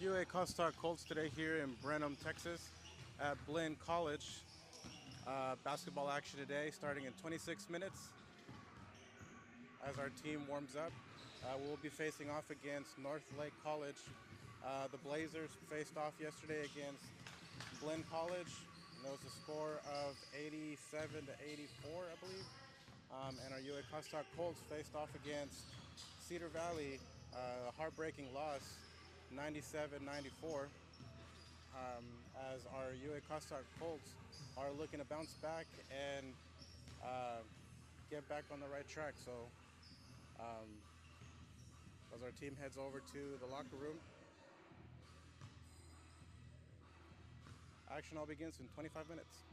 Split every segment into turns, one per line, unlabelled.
UA Cossatot Colts today here in Brenham, Texas at Blinn College. Basketball action today starting in 26 minutes as our team warms up. We'll be facing off against Northlake College. The Blazers faced off yesterday against Blinn College, and there was a score of 87 to 84, I believe. And our UA Cossatot Colts faced off against Cedar Valley, a heartbreaking loss, 97-94. As our UA Cossatot Colts are looking to bounce back and get back on the right track. So as our team heads over to the locker room, action all begins in 25 minutes.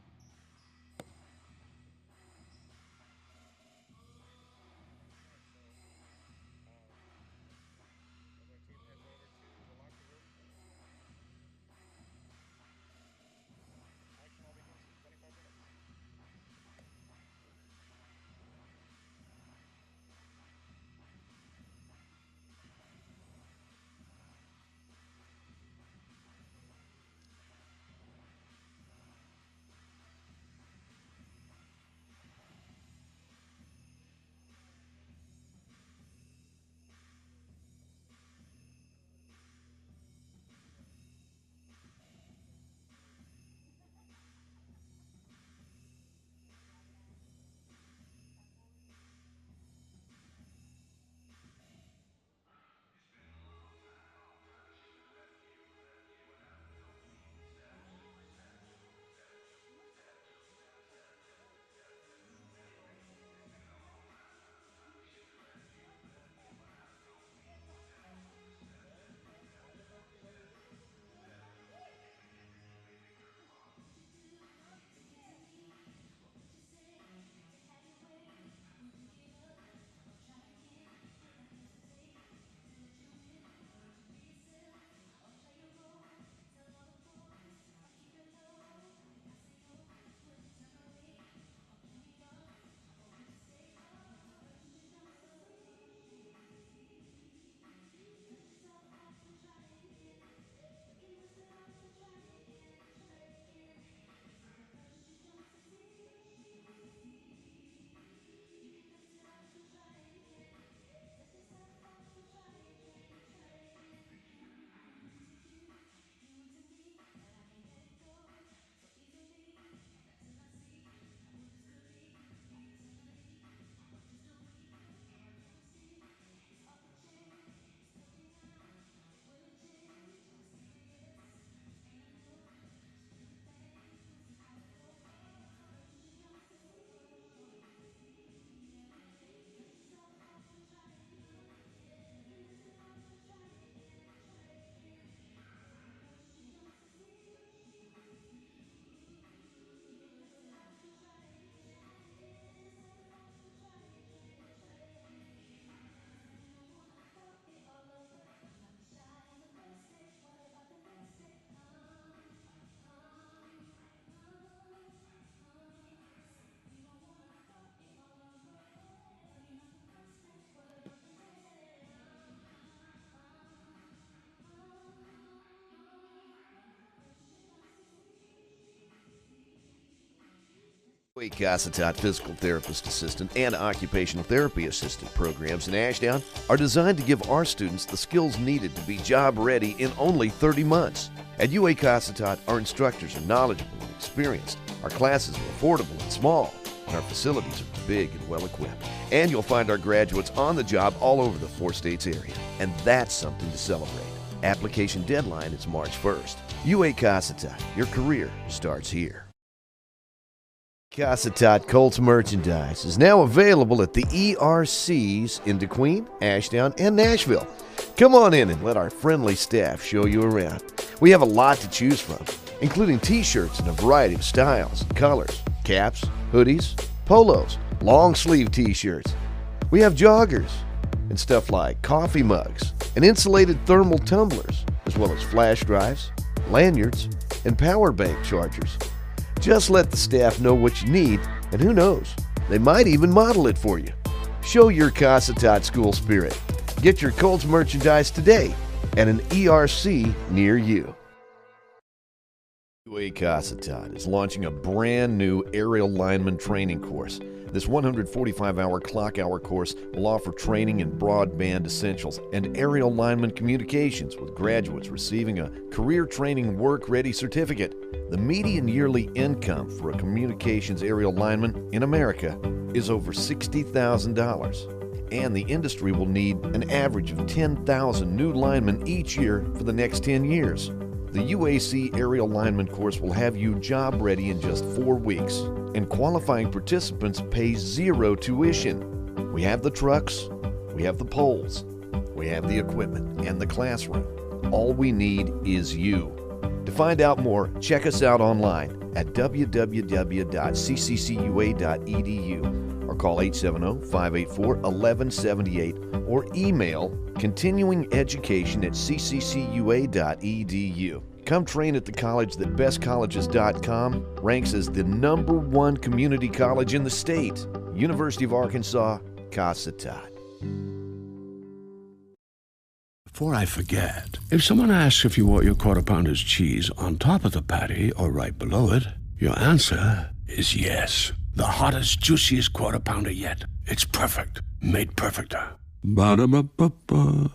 Cossatot Physical Therapist Assistant and Occupational Therapy Assistant programs in Ashdown are designed to give our students the skills needed to be job ready in only 30 months. At UA Cossatot, our instructors are knowledgeable and experienced. Our classes are affordable and small, and our facilities are big and well equipped. And you'll find our graduates on the job all over the 4 states area. And that's something to celebrate. Application deadline is March 1st. UA Cossatot, your career starts here. Cossatot Colts merchandise is now available at the ERCs in DeQueen, Ashdown, and Nashville. Come on in and let our friendly staff show you around. We have a lot to choose from, including t-shirts in a variety of styles and colors, caps, hoodies, polos, long sleeve t-shirts. We have joggers and stuff like coffee mugs and insulated thermal tumblers, as well as flash drives, lanyards, and power bank chargers. Just let the staff know what you need, and who knows, they might even model it for you. Show your Cossatot school spirit. Get your Colts merchandise today at an ERC near you. UA Cossatot is launching a brand new aerial lineman training course. This 145-hour clock-hour course will offer training in broadband essentials and aerial lineman communications, with graduates receiving a career training work-ready certificate. The median yearly income for a communications aerial lineman in America is over $60,000, and the industry will need an average of 10,000 new linemen each year for the next 10 years. The UAC Aerial Lineman course will have you job ready in just 4 weeks, and qualifying participants pay zero tuition. We have the trucks, we have the poles, we have the equipment and the classroom. All we need is you. To find out more, check us out online at www.cccua.edu or call 870-584-1178 or email continuingeducation@cccua.edu. Come train at the college that bestcolleges.com ranks as the #1 community college in the state. University of Arkansas, Cossatot.
Before I forget, if someone asks if you want your Quarter Pounder's cheese on top of the patty or right below it, your answer is yes. The hottest, juiciest Quarter Pounder yet. It's perfect. Made perfecter. Ba-da-ba-ba-ba.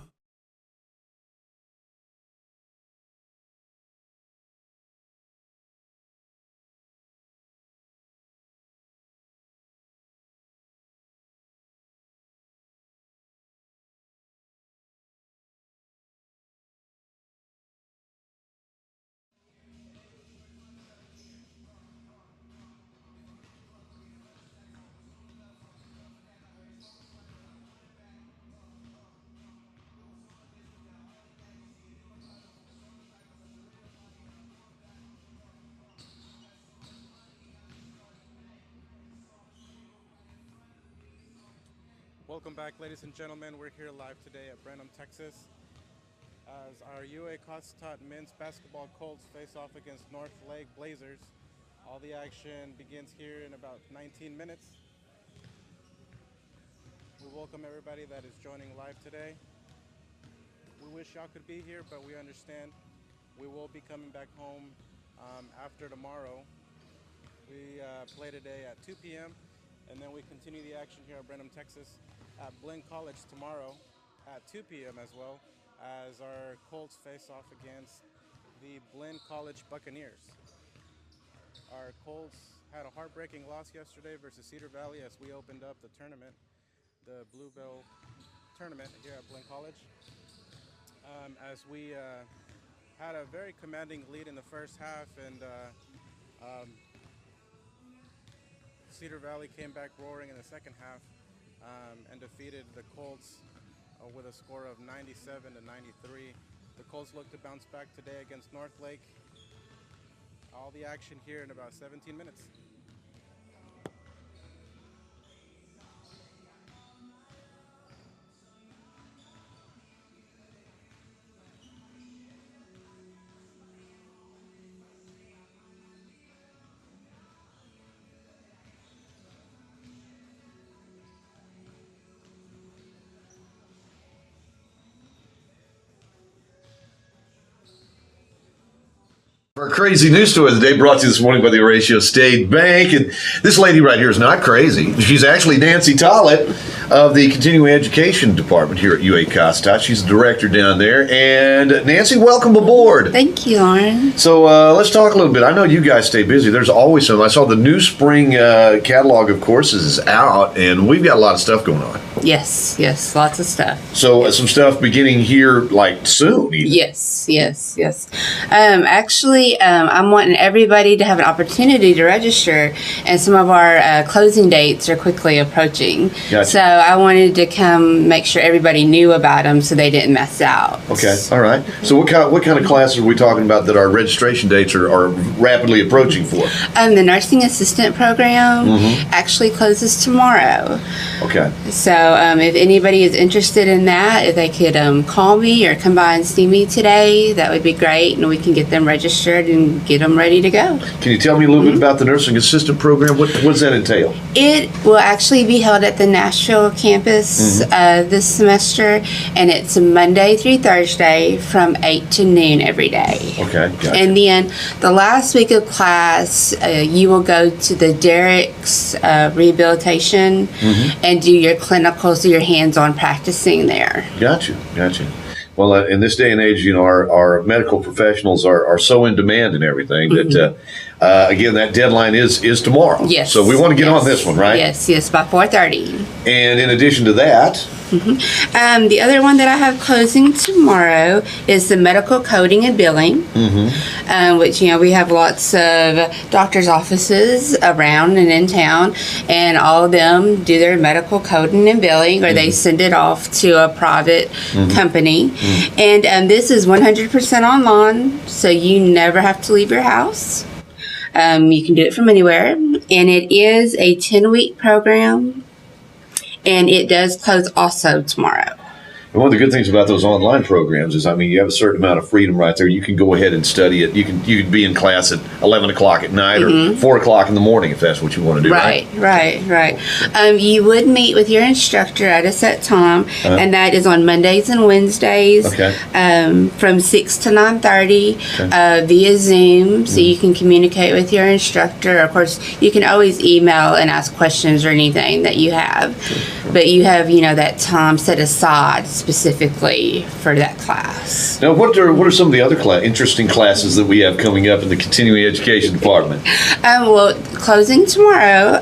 Welcome back, ladies and gentlemen. We're here live today at Brenham, Texas, as our UA Cossatot men's basketball Colts face off against Northlake Blazers. All the action begins here in about 19 minutes. We welcome everybody that is joining live today. We wish y'all could be here, but we understand. We will be coming back home after tomorrow. We play today at 2 p.m. and then we continue the action here at Brenham, Texas, at Blinn College tomorrow at 2 p.m. as well, as our Colts face off against the Blinn College Buccaneers. Our Colts had a heartbreaking loss yesterday versus Cedar Valley as we opened up the tournament, the Bluebell tournament here at Blinn College. As we had a very commanding lead in the first half, and Cedar Valley came back roaring in the second half and defeated the Colts with a score of 97-93. The Colts look to bounce back today against Northlake. All the action here in about 17 minutes.
Our crazy news story of the day brought to you this morning by the Horatio State Bank. And this lady right here is not crazy. She's actually Nancy Tollett of the Continuing Education Department here at UA Cossatot. She's the director down there. And Nancy, welcome aboard.
Thank you, Lauren.
So let's talk a little bit. I know you guys stay busy. There's always something. I saw the new spring catalog of courses is out, and we've got a lot of stuff going on.
Yes, lots of stuff.
So some stuff beginning here like soon. Even.
Yes. Actually, I'm wanting everybody to have an opportunity to register, and some of our closing dates are quickly approaching.
Gotcha.
So I wanted to come make sure everybody knew about them so they didn't miss out.
Okay, all right. So what kind of classes are we talking about that our registration dates are rapidly approaching for?
The nursing assistant program actually closes tomorrow.
Okay.
So if anybody is interested in that, if they could call me or come by and see me today, that would be great, and we can get them registered and get them ready to go.
Can you tell me a little bit about the nursing assistant program? What does that entail?
It will actually be held at the Nashville campus this semester, and it's Monday through Thursday from 8 to noon every day.
Okay, gotcha.
And then the last week of class, you will go to the Derrick's rehabilitation and do your clinicals, do your hands-on practicing there.
Gotcha. Well, in this day and age, our medical professionals are so in demand and everything that, again, that deadline is tomorrow.
Yes.
So we want to get on this one, right?
Yes, by 4:30.
And in addition to that,
the other one that I have closing tomorrow is the medical coding and billing, which, we have lots of doctors' offices around and in town, and all of them do their medical coding and billing, or they send it off to a private company. And this is 100% online, so you never have to leave your house. You can do it from anywhere, and it is a 10-week program. And it does close also tomorrow.
And one of the good things about those online programs is, you have a certain amount of freedom right there. You can go ahead and study it. You could be in class at 11 o'clock at night or 4 o'clock in the morning if that's what you want to do, right?
Right. You would meet with your instructor at a set time, and that is on Mondays and Wednesdays from 6 to 9:30 via Zoom, so you can communicate with your instructor. Of course, you can always email and ask questions or anything that you have, but you have, that time set aside specifically for that class.
Now, what are some of the other interesting classes that we have coming up in the continuing education department?
Well, closing tomorrow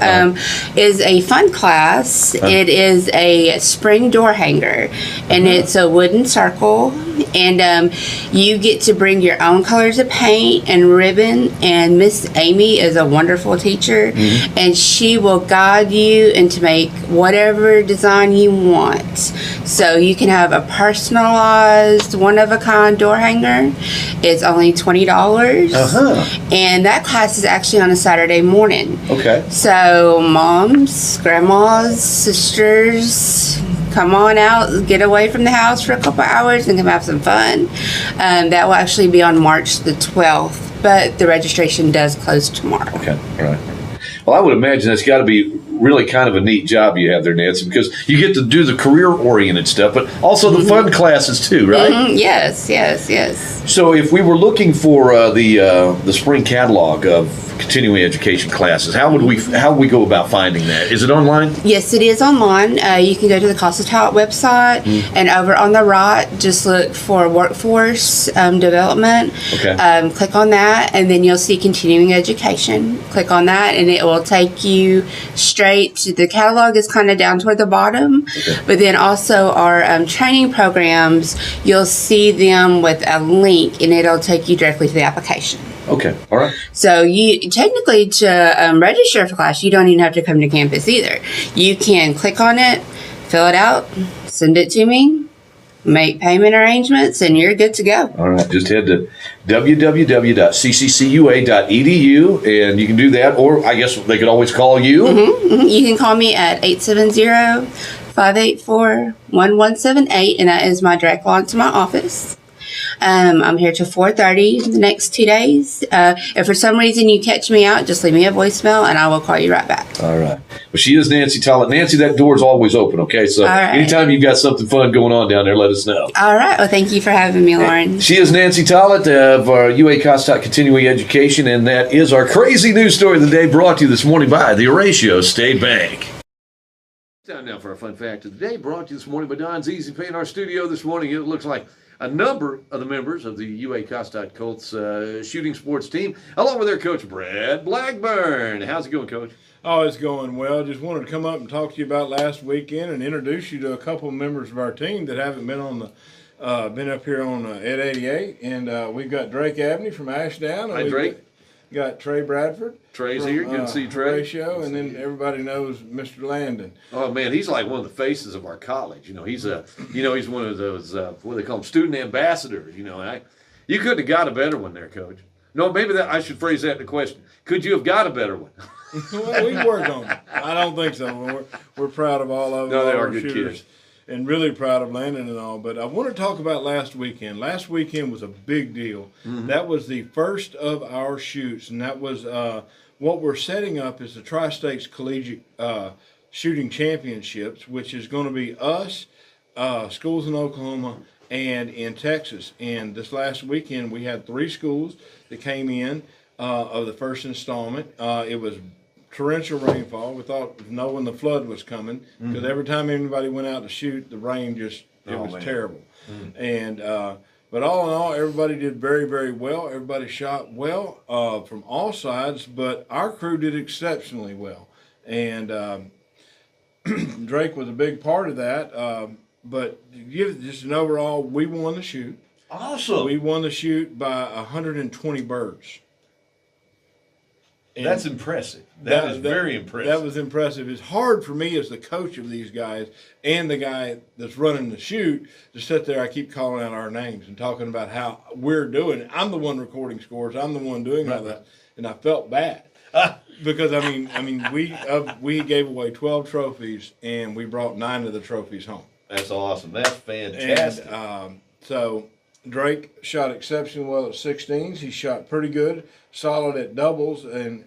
is a fun class. It is a spring door hanger, and it's a wooden circle, and you get to bring your own colors of paint and ribbon, and Miss Amy is a wonderful teacher, and she will guide you and to make whatever design you want. So you can have a personalized, one-of-a-kind door hanger. It's only $20, and that class is actually on a Saturday morning.
Okay.
So moms, grandmas, sisters, come on out, get away from the house for a couple hours and come have some fun. That will actually be on March the 12th, but the registration does close tomorrow.
Okay, all right. Well, I would imagine that's got to be really kind of a neat job you have there, Nancy, because you get to do the career-oriented stuff, but also the fun classes too, right?
Yes.
So if we were looking for the spring catalog of continuing education classes, how would we go about finding that? Is it online?
Yes, it is online. You can go to the Cossatot website, and over on the right, just look for workforce development.
Okay.
Click on that, and then you'll see continuing education. Click on that, and it will take you straight to the catalog. Is kind of down toward the bottom, but then also our training programs, you'll see them with a link, and it'll take you directly to the application.
Okay, all right.
So you technically, to register for class, you don't even have to come to campus either. You can click on it, fill it out, send it to me, make payment arrangements, and you're good to go. All
right, just head to www.cccua.edu, and you can do that, or I guess they could always call you.
You can call me at 870-584-1178, and that is my direct line to my office. I'm here till 4:30 the next 2 days. If for some reason you catch me out, just leave me a voicemail and I will call you right back.
All right. Well, she is Nancy Tollett. Nancy, that door's always open, okay? So anytime you've got something fun going on down there, let us know.
All right. Well, thank you for having me, Lauren.
She is Nancy Tollett of UA Cossatot Continuing Education, and that is our crazy news story of the day, brought to you this morning by the Horatio State Bank. Time now for our fun fact of the day, brought to you this morning by Don's Easy Pay. In our studio this morning, it looks like a number of the members of the UA Cossatot Colts shooting sports team, along with their coach, Brad Blackburn. How's it going, Coach?
Oh, it's going well. Just wanted to come up and talk to you about last weekend and introduce you to a couple of members of our team that haven't been on the been up here on Ed 88. And we've got Drake Abney from Ashdown.
Hi, Drake.
Got Trey Bradford.
Trey's here. Good to see Trey.
Horatio, and then everybody knows Mr. Landon.
Oh man, he's like one of the faces of our college. He's he's one of those what do they call them, student ambassadors. You couldn't have got a better one there, Coach.
No, maybe that I should phrase that in a question. Could you have got a better one?
Well, we worked on it. I don't think so. We're proud of all of them.
No, they
all
are
our
good
shooters,
kids.
and really proud of Landon and all. But I want to talk about last weekend. Last weekend was a big deal. That was the first of our shoots, and that was what we're setting up is the Tri-States Collegiate Shooting Championships, which is going to be us, schools in Oklahoma, and in Texas. And this last weekend, we had 3 schools that came in of the first installment. It was torrential rainfall. We thought knowing the flood was coming because every time anybody went out to shoot, the rain just was terrible. And but all in all, everybody did very, very well. Everybody shot well from all sides, but our crew did exceptionally well. And Drake was a big part of that. But to give just an overall, we won the shoot.
Awesome.
We won the shoot by 120 birds. And
That's impressive. That is very impressive.
That was impressive. It's hard for me as the coach of these guys and the guy that's running the shoot to sit there. I keep calling out our names and talking about how we're doing it. I'm the one recording scores. I'm the one doing all that, and I felt bad because I mean we gave away 12 trophies and we brought 9 of the trophies home.
That's awesome. That's fantastic.
And so Drake shot exceptionally well at 16s. He shot pretty good, solid at doubles, and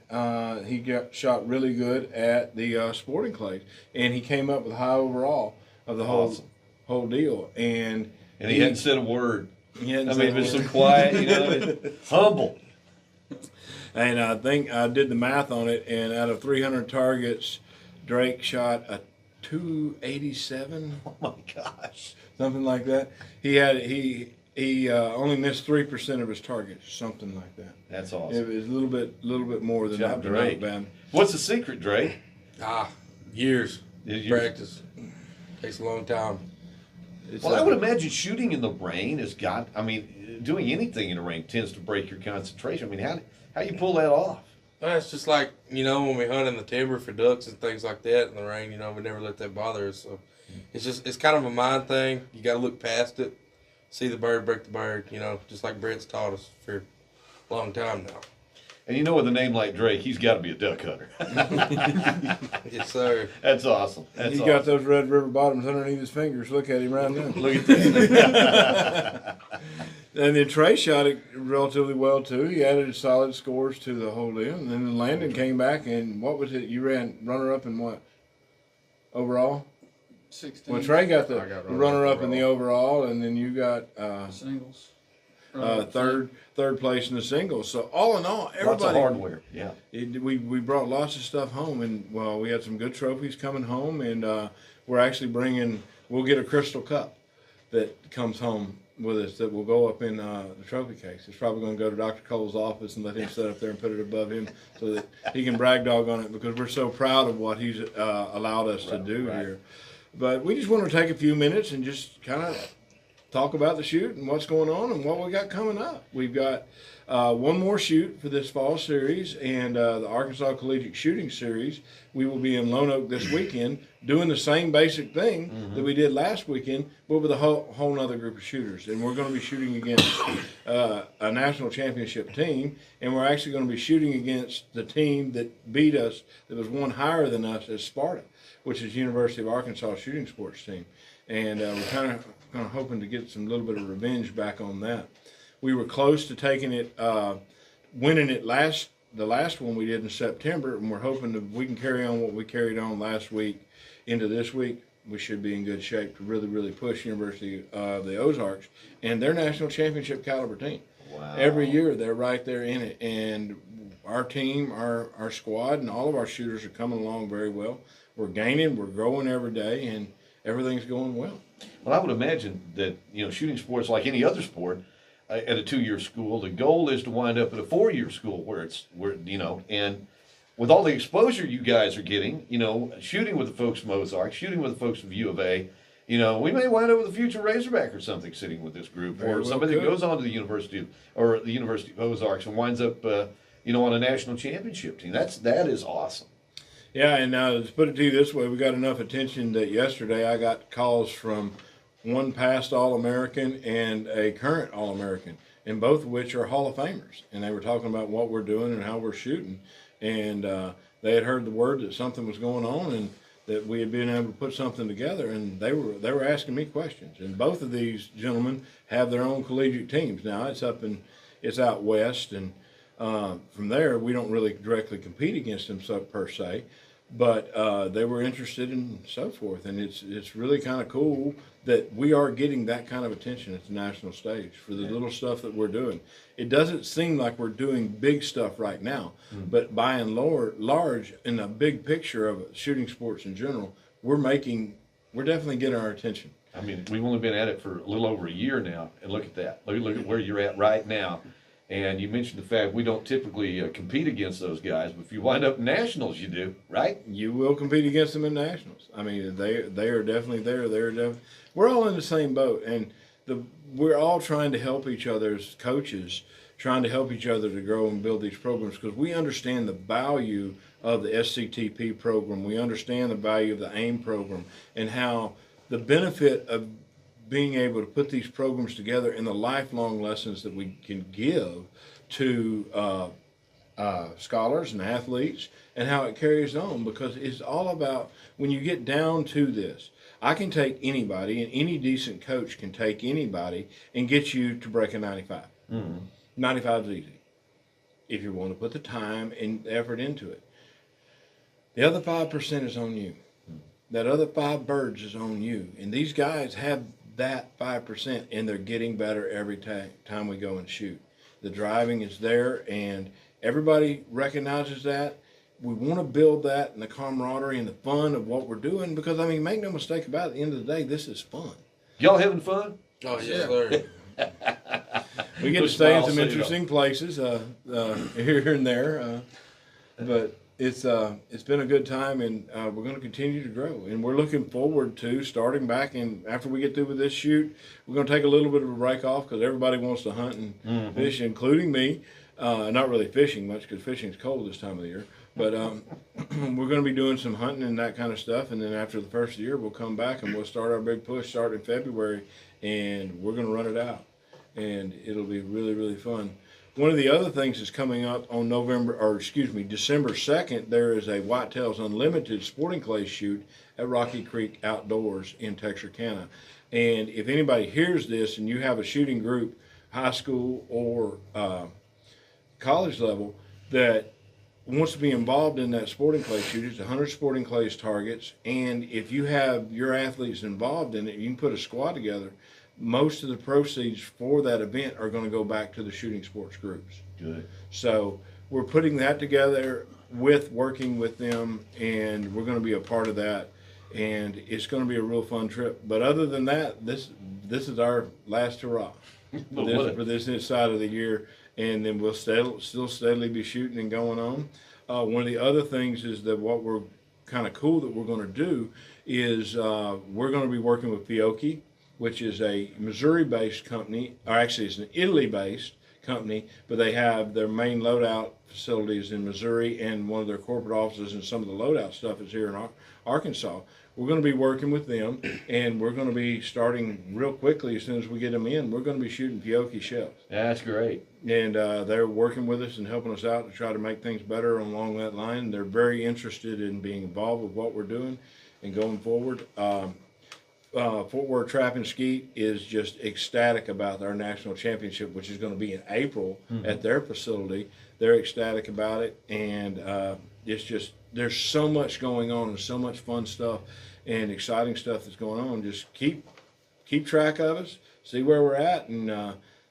he shot really good at the sporting clays. And he came up with high overall of the whole deal. And
he hadn't said a word.
He hadn't
I
said
mean,
a
it was
word.
so quiet, humble.
And I think I did the math on it, and out of 300 targets, Drake shot a 287.
Oh my gosh,
something like that. He only missed 3% of his targets, something like that.
That's awesome.
It was a little bit more than that.
Drake.
Bad.
What's the secret, Drake?
Years.
Years.
Practice. Takes a long time.
Well, I would imagine shooting in the rain doing anything in the rain tends to break your concentration. I mean, how you pull that off?
It's just like, when we hunt in the timber for ducks and things like that in the rain, we never let that bother us. So it's kind of a mind thing. You got to look past it, see the bird, break the bird, just like Brett's taught us for a long time now.
And with a name like Drake, he's got to be a duck hunter.
Yes, sir.
That's awesome.
He's got those Red River bottoms underneath his fingers. Look at him right now.
Look at that.
And then Trey shot it relatively well, too. He added solid scores to the whole deal. And then Landon came back, and what was it? You ran runner-up in what? Overall?
16.
Well, Trey got the runner-up in the overall, and then you got
singles.
Third place in the singles. So all in all, everybody.
Lots of hardware. Yeah.
We brought lots of stuff home, and we had some good trophies coming home, and we're actually we'll get a crystal cup that comes home with us that will go up in the trophy case. It's probably going to go to Dr. Cole's office and let him sit up there and put it above him so that he can brag dog on it because we're so proud of what he's allowed us to do here. But we just want to take a few minutes and just kind of talk about the shoot and what's going on and what we got coming up. We've got one more shoot for this fall series and the Arkansas Collegiate Shooting Series. We will be in Lone Oak this weekend doing the same basic thing that we did last weekend, but with a whole nother group of shooters. And we're going to be shooting against a national championship team, and we're actually going to be shooting against the team that beat us, that was one higher than us, as Sparta, which is University of Arkansas shooting sports team. And we're kind of hoping to get some little bit of revenge back on that. We were close to taking it, winning it the last one we did in September, and we're hoping that we can carry on what we carried on last week into this week. We should be in good shape to really, really push University of the Ozarks and their national championship caliber team.
Wow.
Every year they're right there in it, and our team, our squad, and all of our shooters are coming along very well. We're gaining, we're growing every day, and everything's going well.
Well, I would imagine that, shooting sports like any other sport at a 2-year school, the goal is to wind up at a 4-year school where and with all the exposure you guys are getting, shooting with the folks from Ozark, shooting with the folks from U of A, we may wind up with a future Razorback or something sitting with this group,
Very
or
well
somebody
could.
that goes on to the University of Ozarks and winds up, on a national championship team. That is awesome.
Yeah, and to put it to you this way, we got enough attention that yesterday I got calls from one past All-American and a current All-American. and both of which are Hall of Famers. And they were talking about what we're doing and how we're shooting. And they had heard the word that something was going on and that we had been able to put something together. And they were asking me questions. And both of these gentlemen have their own collegiate teams. Now it's out west, and from there we don't really directly compete against them per se. But they were interested and so forth, and it's really kind of cool that we are getting that kind of attention at the national stage for the little stuff that we're doing. It doesn't seem like we're doing big stuff right now, but by and large, in the big picture of shooting sports in general, we're definitely getting our attention.
I mean, we've only been at it for a little over a year now, and look at that. Look at where you're at right now. And you mentioned the fact we don't typically compete against those guys, but if you wind up in nationals, you do, right?
You will compete against them in nationals. I mean, they are definitely there. We're all in the same boat, and we're all trying to help each other as coaches, trying to help each other to grow and build these programs, because we understand the value of the SCTP program. We understand the value of the AIM program and how the benefit of being able to put these programs together and the lifelong lessons that we can give to scholars and athletes, and how it carries on, because it's all about, when you get down to this, I can take anybody, and any decent coach can take anybody and get you to break a 95. 95 is easy if you want to put the time and effort into it. The other 5% is on you. That other 5 birds is on you, and these guys have that 5%, and they're getting better every time we go and shoot. The driving is there, and everybody recognizes that. We want to build that and the camaraderie and the fun of what we're doing, because, I mean, make no mistake about it, at the end of the day, this is fun.
Y'all having fun?
Oh, yes, sir.
We get to stay in some interesting places here and there, but it's been a good time, and we're going to continue to grow, and we're looking forward to starting back. And after we get through with this shoot, we're going to take a little bit of a break off, because everybody wants to hunt and fish, including me. Not really fishing much, because fishing's cold this time of the year, but we're going to be doing some hunting and that kind of stuff. And then after the first of the year, we'll come back and we'll start our big push starting in February, and we're going to run it out, and it'll be really, really fun. One of the other things that's coming up on December 2nd, there is a Whitetails Unlimited sporting clay shoot at Rocky Creek Outdoors in Texarkana. And if anybody hears this and you have a shooting group, high school or college level, that wants to be involved in that sporting clay shoot, it's 100 sporting clays targets. And if you have your athletes involved in it, you can put a squad together. Most of the proceeds for that event are going to go back to the shooting sports groups.
Good.
So we're putting that together working with them, and we're going to be a part of that, and it's going to be a real fun trip. But other than that, this is our last hurrah for this side of the year, and then we'll still steadily be shooting and going on. One of the other things is that what we're kind of cool that we're going to do is we're going to be working with Fiocchi, which is a Missouri-based company, or actually it's an Italy-based company, but they have their main loadout facilities in Missouri, and one of their corporate offices and some of the loadout stuff is here in Arkansas. We're going to be working with them, and we're going to be starting real quickly as soon as we get them in. We're going to be shooting Fiocchi shells.
That's great.
And they're working with us and helping us out to try to make things better along that line. They're very interested in being involved with what we're doing and going forward. Fort Worth Trap and Skeet is just ecstatic about our national championship, which is going to be in April at their facility. They're ecstatic about it, and it's just, there's so much going on and so much fun stuff and exciting stuff that's going on. Just keep track of us, see where we're at, and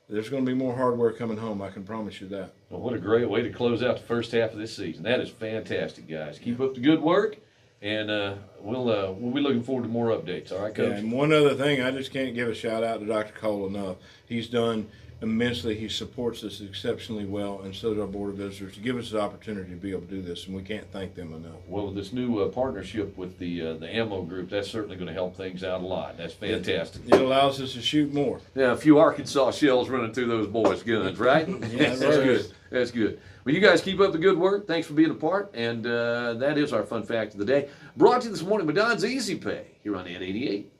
there's going to be more hardware coming home, I can promise you that.
Well, what a great way to close out the first half of this season. That is fantastic, guys. Keep up the good work. And we'll be looking forward to more updates. All right, Coach?
Yeah, and one other thing, I just can't give a shout out to Dr. Cole enough. He's done immensely. He supports us exceptionally well, and so does our Board of Visitors, to give us the opportunity to be able to do this, and we can't thank them enough.
Well, with this new partnership with the ammo group, that's certainly going to help things out a lot. That's fantastic.
It allows us to shoot more.
Yeah, a few Arkansas shells running through those boys' guns, right?
Yeah,
that's good. That's good. Well, you guys keep up the good work. Thanks for being a part. And that is our fun fact of the day. Brought to you this morning by Don's Easy Pay here on Ed 88.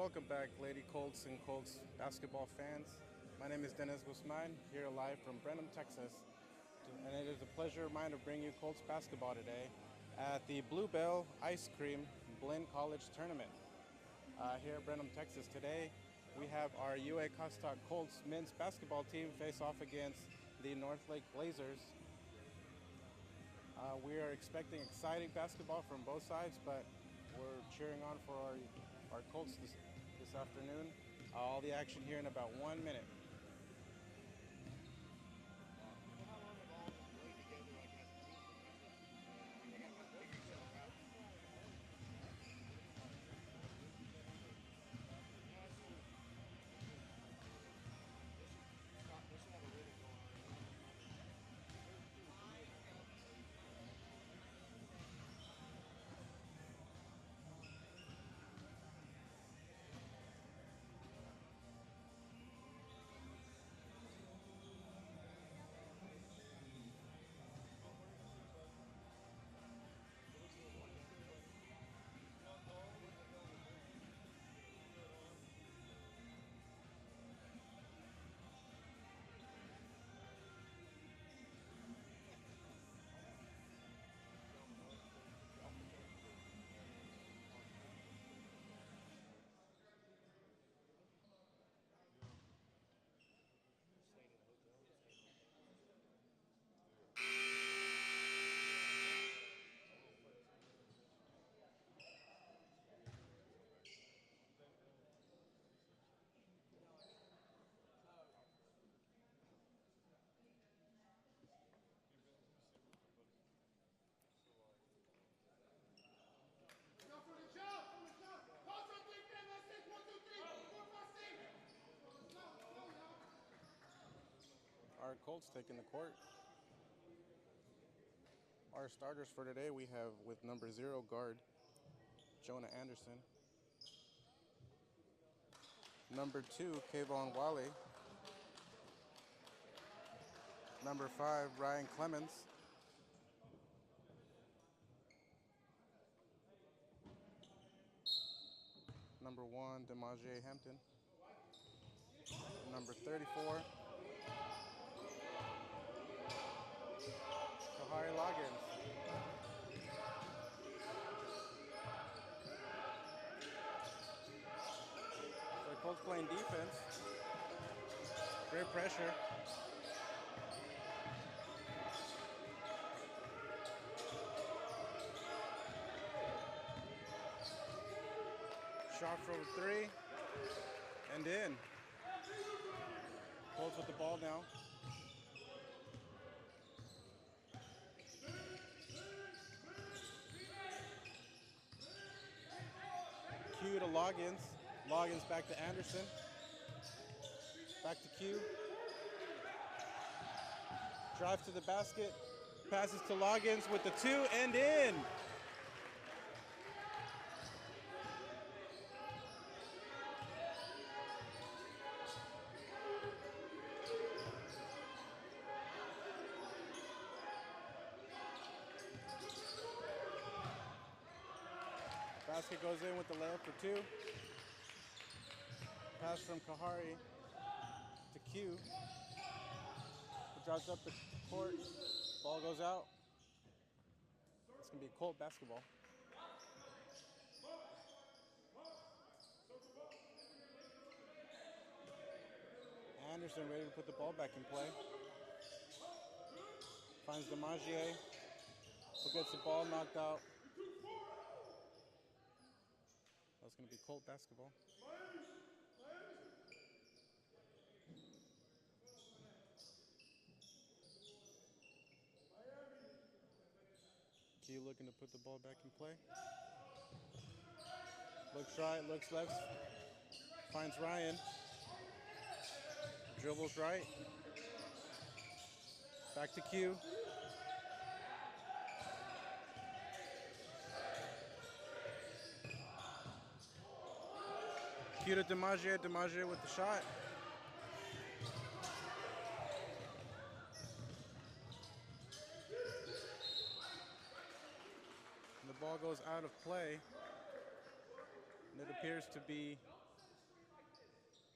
Welcome back, Lady Colts and Colts basketball fans. My name is Dennis Guzman, here live from Brenham, Texas. And it is a pleasure of mine to bring you Colts basketball today at the Bluebell Ice Cream Blinn College Tournament. Here at Brenham, Texas today, we have our UA Cossatot Colts men's basketball team face off against the Northlake Blazers. We are expecting exciting basketball from both sides, but we're cheering on for our Colts this afternoon. All the action here in about 1 minute. Our Colts taking the court. Our starters for today, we have with number 0 guard, Jonah Anderson. Number 2, Kayvon Wally. Number 5, Ryan Clemens. Number 1, Demaje Hampton. Number 34, Kahari Loggins. The Colts playing defense. Great pressure. Shot from 3 and in. Colts with the ball now. Q to Loggins. Loggins back to Anderson. Back to Q. Drive to the basket. Passes to Loggins with the 2 and in. Basket goes in with the layup for 2. Pass from Kahari to Q. He drives up the court. Ball goes out. It's going to be Colt basketball. Anderson ready to put the ball back in play. Finds Demaje, who gets the ball knocked out. That's going to be Colt basketball. Q looking to put the ball back in play. Looks right, looks left. Finds Ryan. Dribbles right. Back to Q. Q to Demaje. Demaje with the shot. And the ball goes out of play. And it appears to be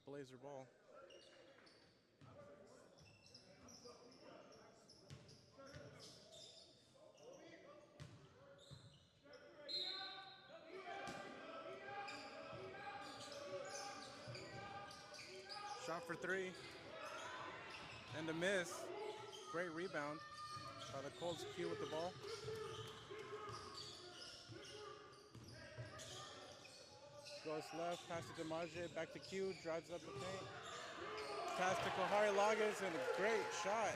Blazer ball. Shot for three. And a miss. Great rebound by the Colts. Q with the ball. Goes left, pass to DiMaggio, back to Q, drives up the paint. Pass to Kohari Lagas, and a great shot.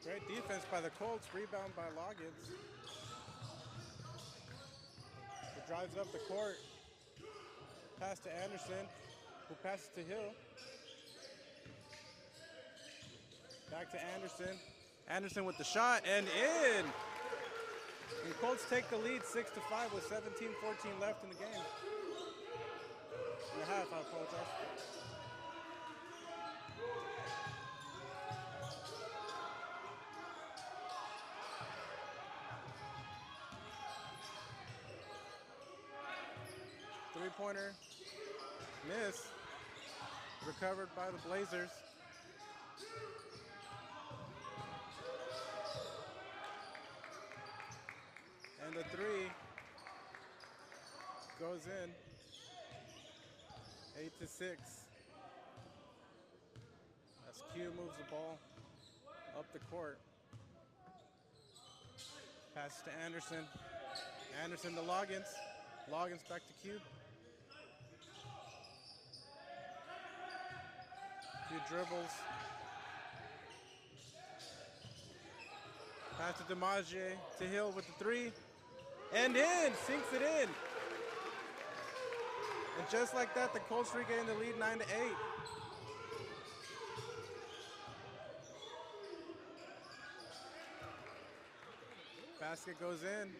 Great defense by the Colts, rebound by Loggins. He drives up the court. Pass to Anderson, who passes to Hill. Back to Anderson. Anderson with the shot and in. And Colts take the lead 6-5 with 17-14 left in the game. In the half, I apologize. Three-pointer, miss, recovered by the Blazers. And the three goes in, 8-6. As Q moves the ball up the court. Pass to Anderson. Anderson to Loggins. Loggins back to Q. Q dribbles. Pass to DiMaggio to Hill with the three. And in, sinks it in. And just like that, the Colts regain the lead 9-8. Basket goes in.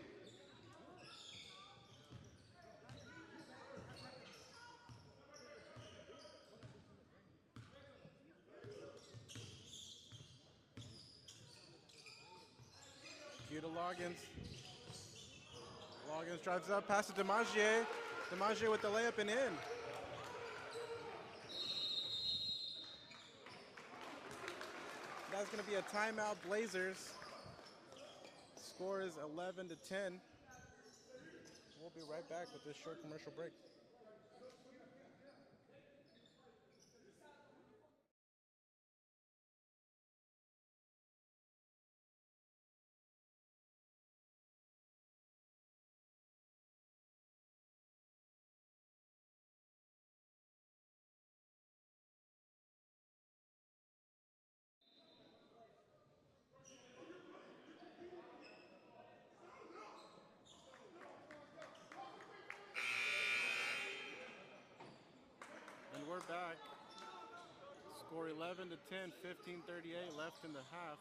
Q to Loggins. Loggins drives up, pass to DiMaggio. DiMaggio with the layup and in. That's going to be a timeout, Blazers. Score is 11-10. We'll be right back with this short commercial break. And we're back. Score 11-10, 15:38 left in the half.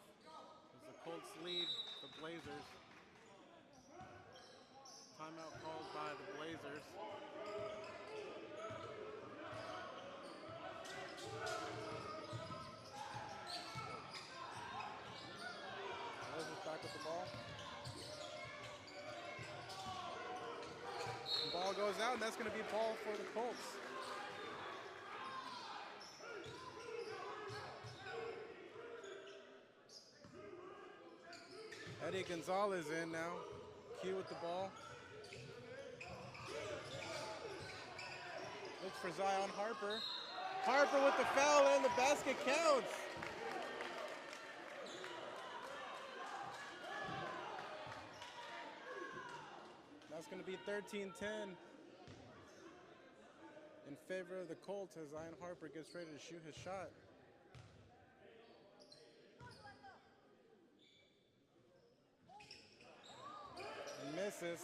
As the Colts lead the Blazers. Timeout called by the Blazers. Blazers back with the ball. The ball goes out, and that's going to be ball for the Colts. Eddie Gonzalez in now. Q with the ball. Looks for Zion Harper. Harper with the foul and the basket counts. That's going to be 13-10 in favor of the Colts as Zion Harper gets ready to shoot his shot. And misses.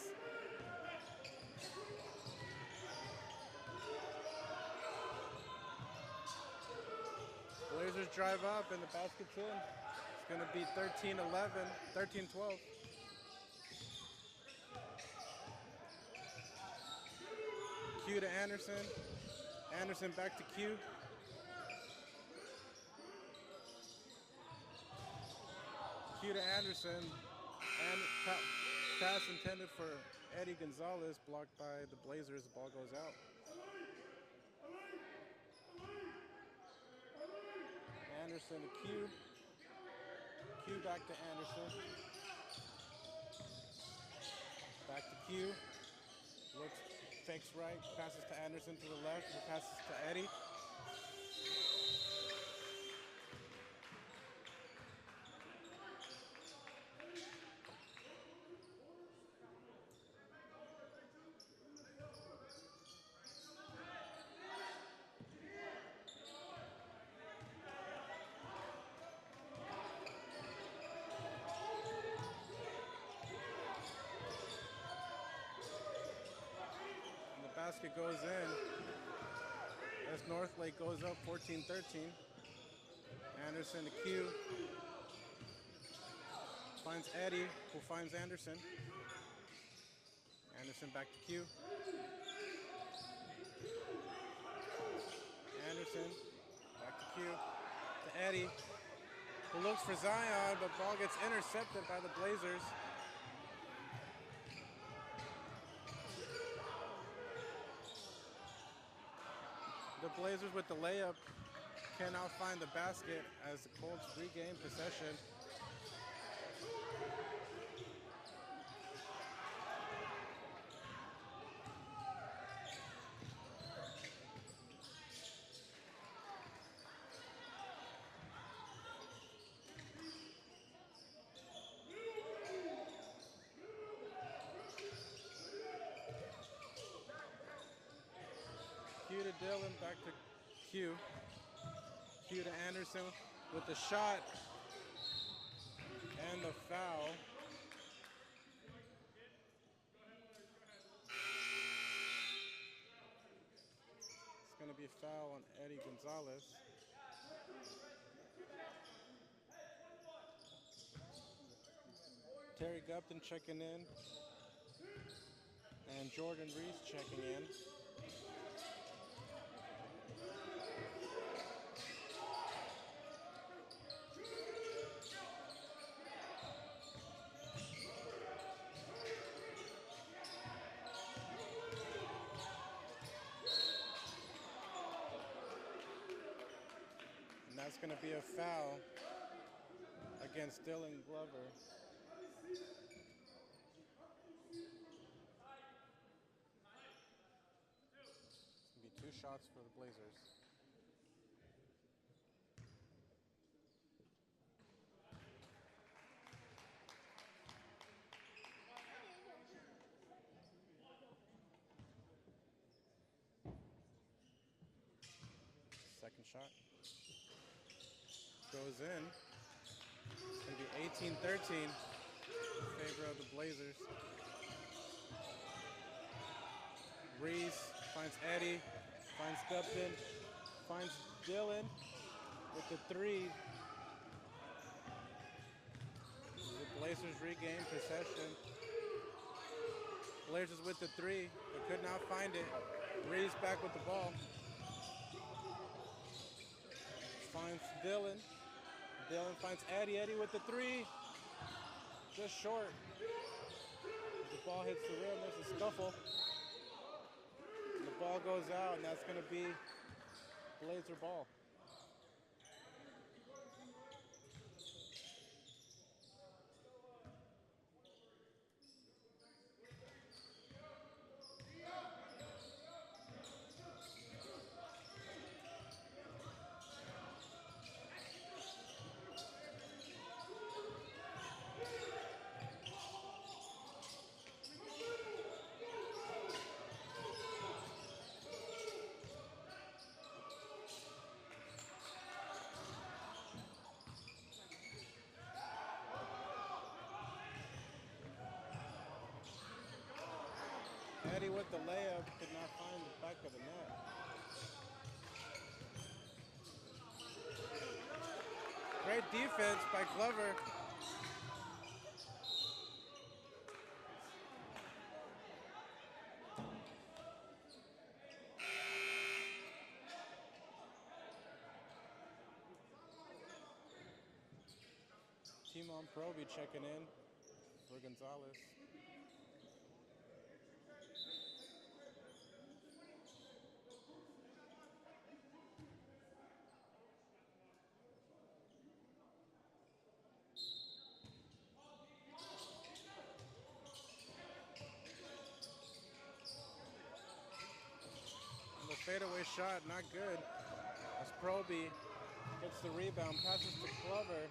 Blazers drive up and the basket's in. It's going to be 13-11, 13-12. Q to Anderson. Anderson back to Q. Q to Anderson. And pass intended for Eddie Gonzalez, blocked by the Blazers. The ball goes out. Anderson to Q. Q back to Anderson. Back to Q. Looks, fakes right, passes to Anderson to the left, and passes to Eddie. Basket goes in as Northlake goes up 14-13. Anderson to Q. Finds Eddie, who finds Anderson. Anderson back to Q. Anderson back to Q. To Eddie, who looks for Zion, but ball gets intercepted by the Blazers. The Blazers with the layup cannot find the basket as the Colts regain possession. Q to Dillon, back to Q. Q to Anderson with the shot and the foul. It's going to be a foul on Eddie Gonzalez. Terry Gupton checking in. And Jordan Reese checking in. And that's going to be a foul against Dylan Glover. It's going to be 2 shots for the Blazers. Second shot goes in. It's going to be 18-13 in favor of the Blazers. Reese finds Eddie, finds Gupton, finds Dillon with the 3. The Blazers regain possession. Blazers with the 3, they could not find it. Reese back with the ball. Finds Dillon. Dillon finds Eddie. Eddie with the 3. Just short. The ball hits the rim. There's a scuffle. The ball goes out, and that's going to be Blazer ball. Eddie with the layup could not find the back of the net. Great defense by Glover. Timon Proby checking in for Gonzalez. And the fadeaway shot, not good. As Proby gets the rebound, passes to Glover.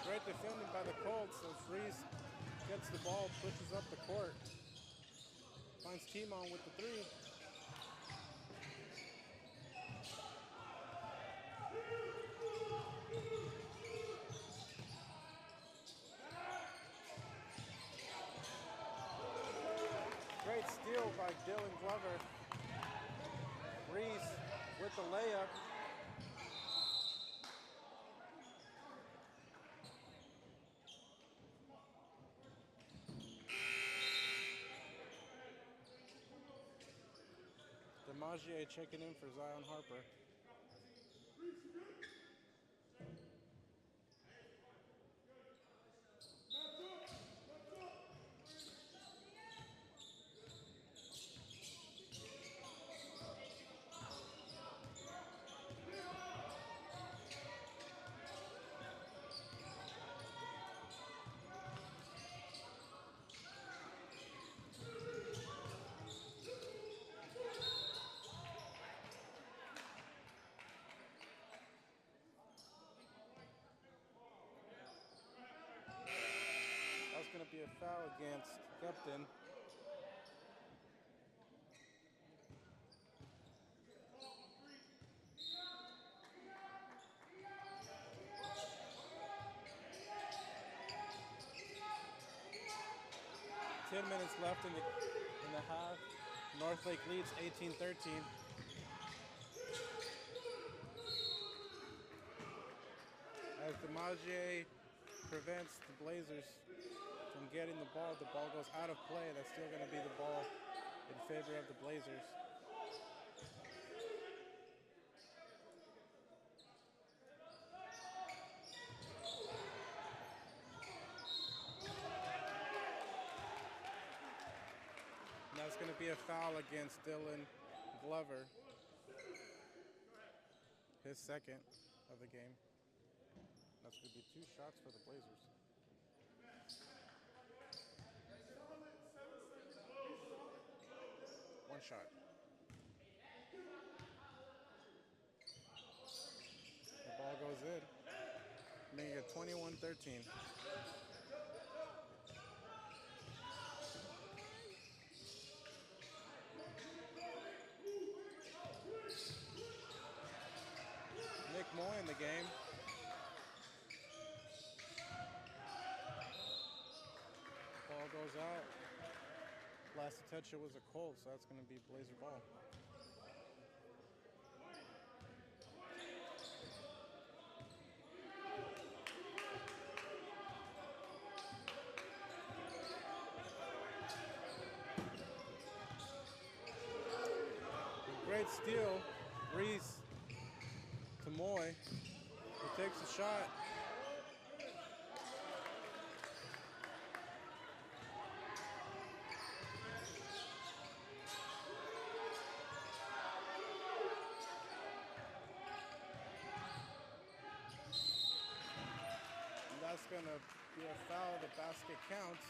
Great defending by the Colts as Reese gets the ball, pushes up the court. Finds Timon with the three. Great steal by Dylan Glover. Reese with the layup. DiMaggio checking in for Zion Harper. That's going to be a foul against Gupton. Ten minutes left in the half. Northlake leads 18-13. As DiMaggio prevents the Blazers from getting the ball goes out of play. That's still going to be the ball in favor of the Blazers. And that's going to be a foul against Dylan Glover. His second of the game. That's going to be 2 shots for the Blazers. One shot. The ball goes in, making it 21-13. Nick Moy in the game. Ball goes out. Last to touch it was a Colt, so that's going to be Blazer ball. Great steal. Reese to Moy. He takes a shot. That's going to be a foul. The basket counts.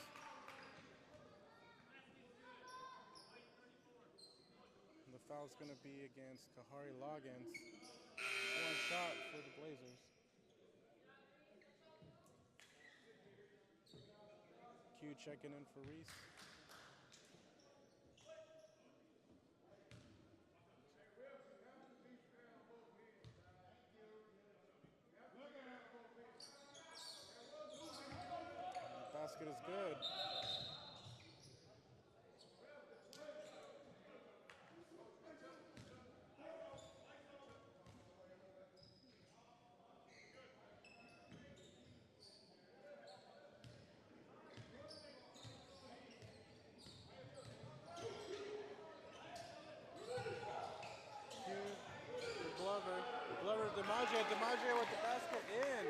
And the foul's going to be against Kahari Loggins. One shot for the Blazers. Q checking in for Reese. Basket is good. Glover, DiMaggio with the basket in.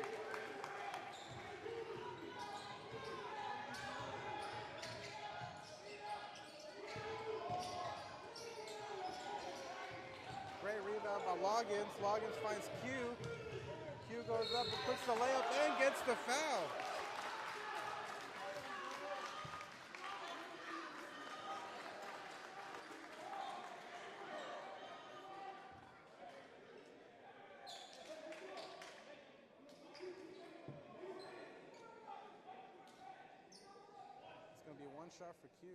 Great rebound by Loggins. Loggins finds Q. Q goes up and puts the layup in, gets the foul. It's going to be one shot for Q.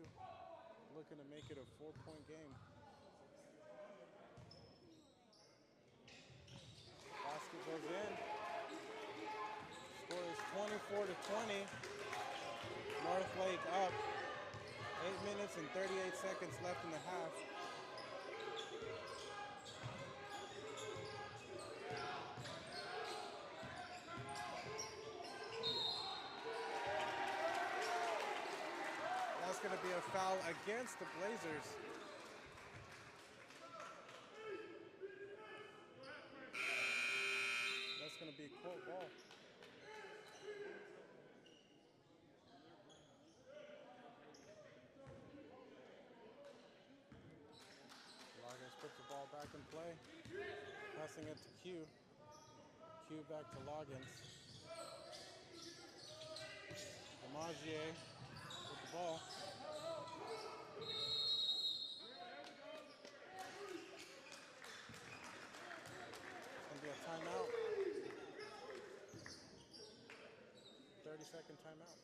Looking to make it a 4-point game. Basket goes in. Score is 24-20. Northlake up. 8 minutes and 38 seconds left in the half. That's going to be a foul against the Blazers. That's going to be court ball. Loggins puts the ball back in play. Passing it to Q. Q back to Loggins. DiMaggio with the ball. It's going to be a timeout. 30-second timeout.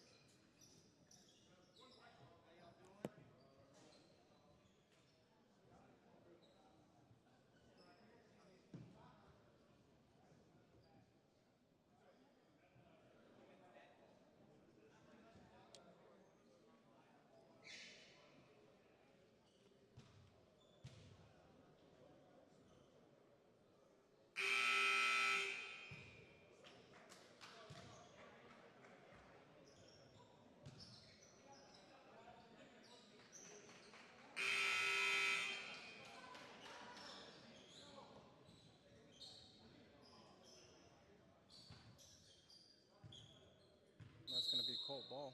That's going to be court ball.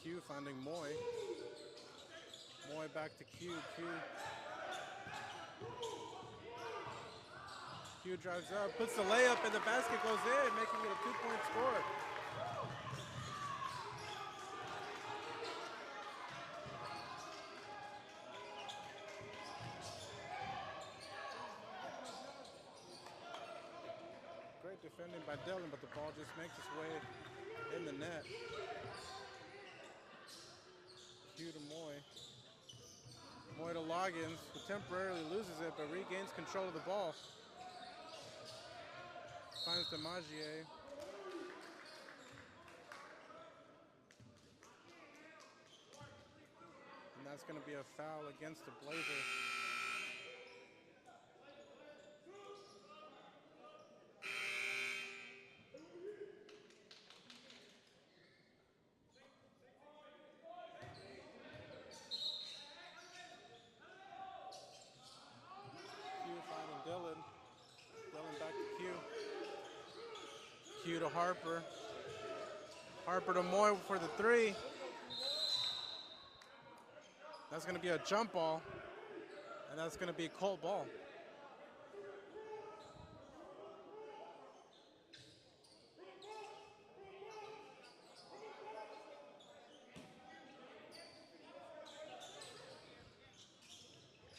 Q finding Moy. Moy back to Q. Q drives up, puts the layup, and the basket goes in, making it a 2-point score. Great defending by Dillon, but the ball just makes its way in the net. Q to Moy. Moy to Loggins, who temporarily loses it, but regains control of the ball. Finds DiMaggio. And that's going to be a foul against the Blazers. Dillon. Dillon back to Q. Q to Harper. Harper to Moy for the three. That's going to be a jump ball. And that's going to be court ball.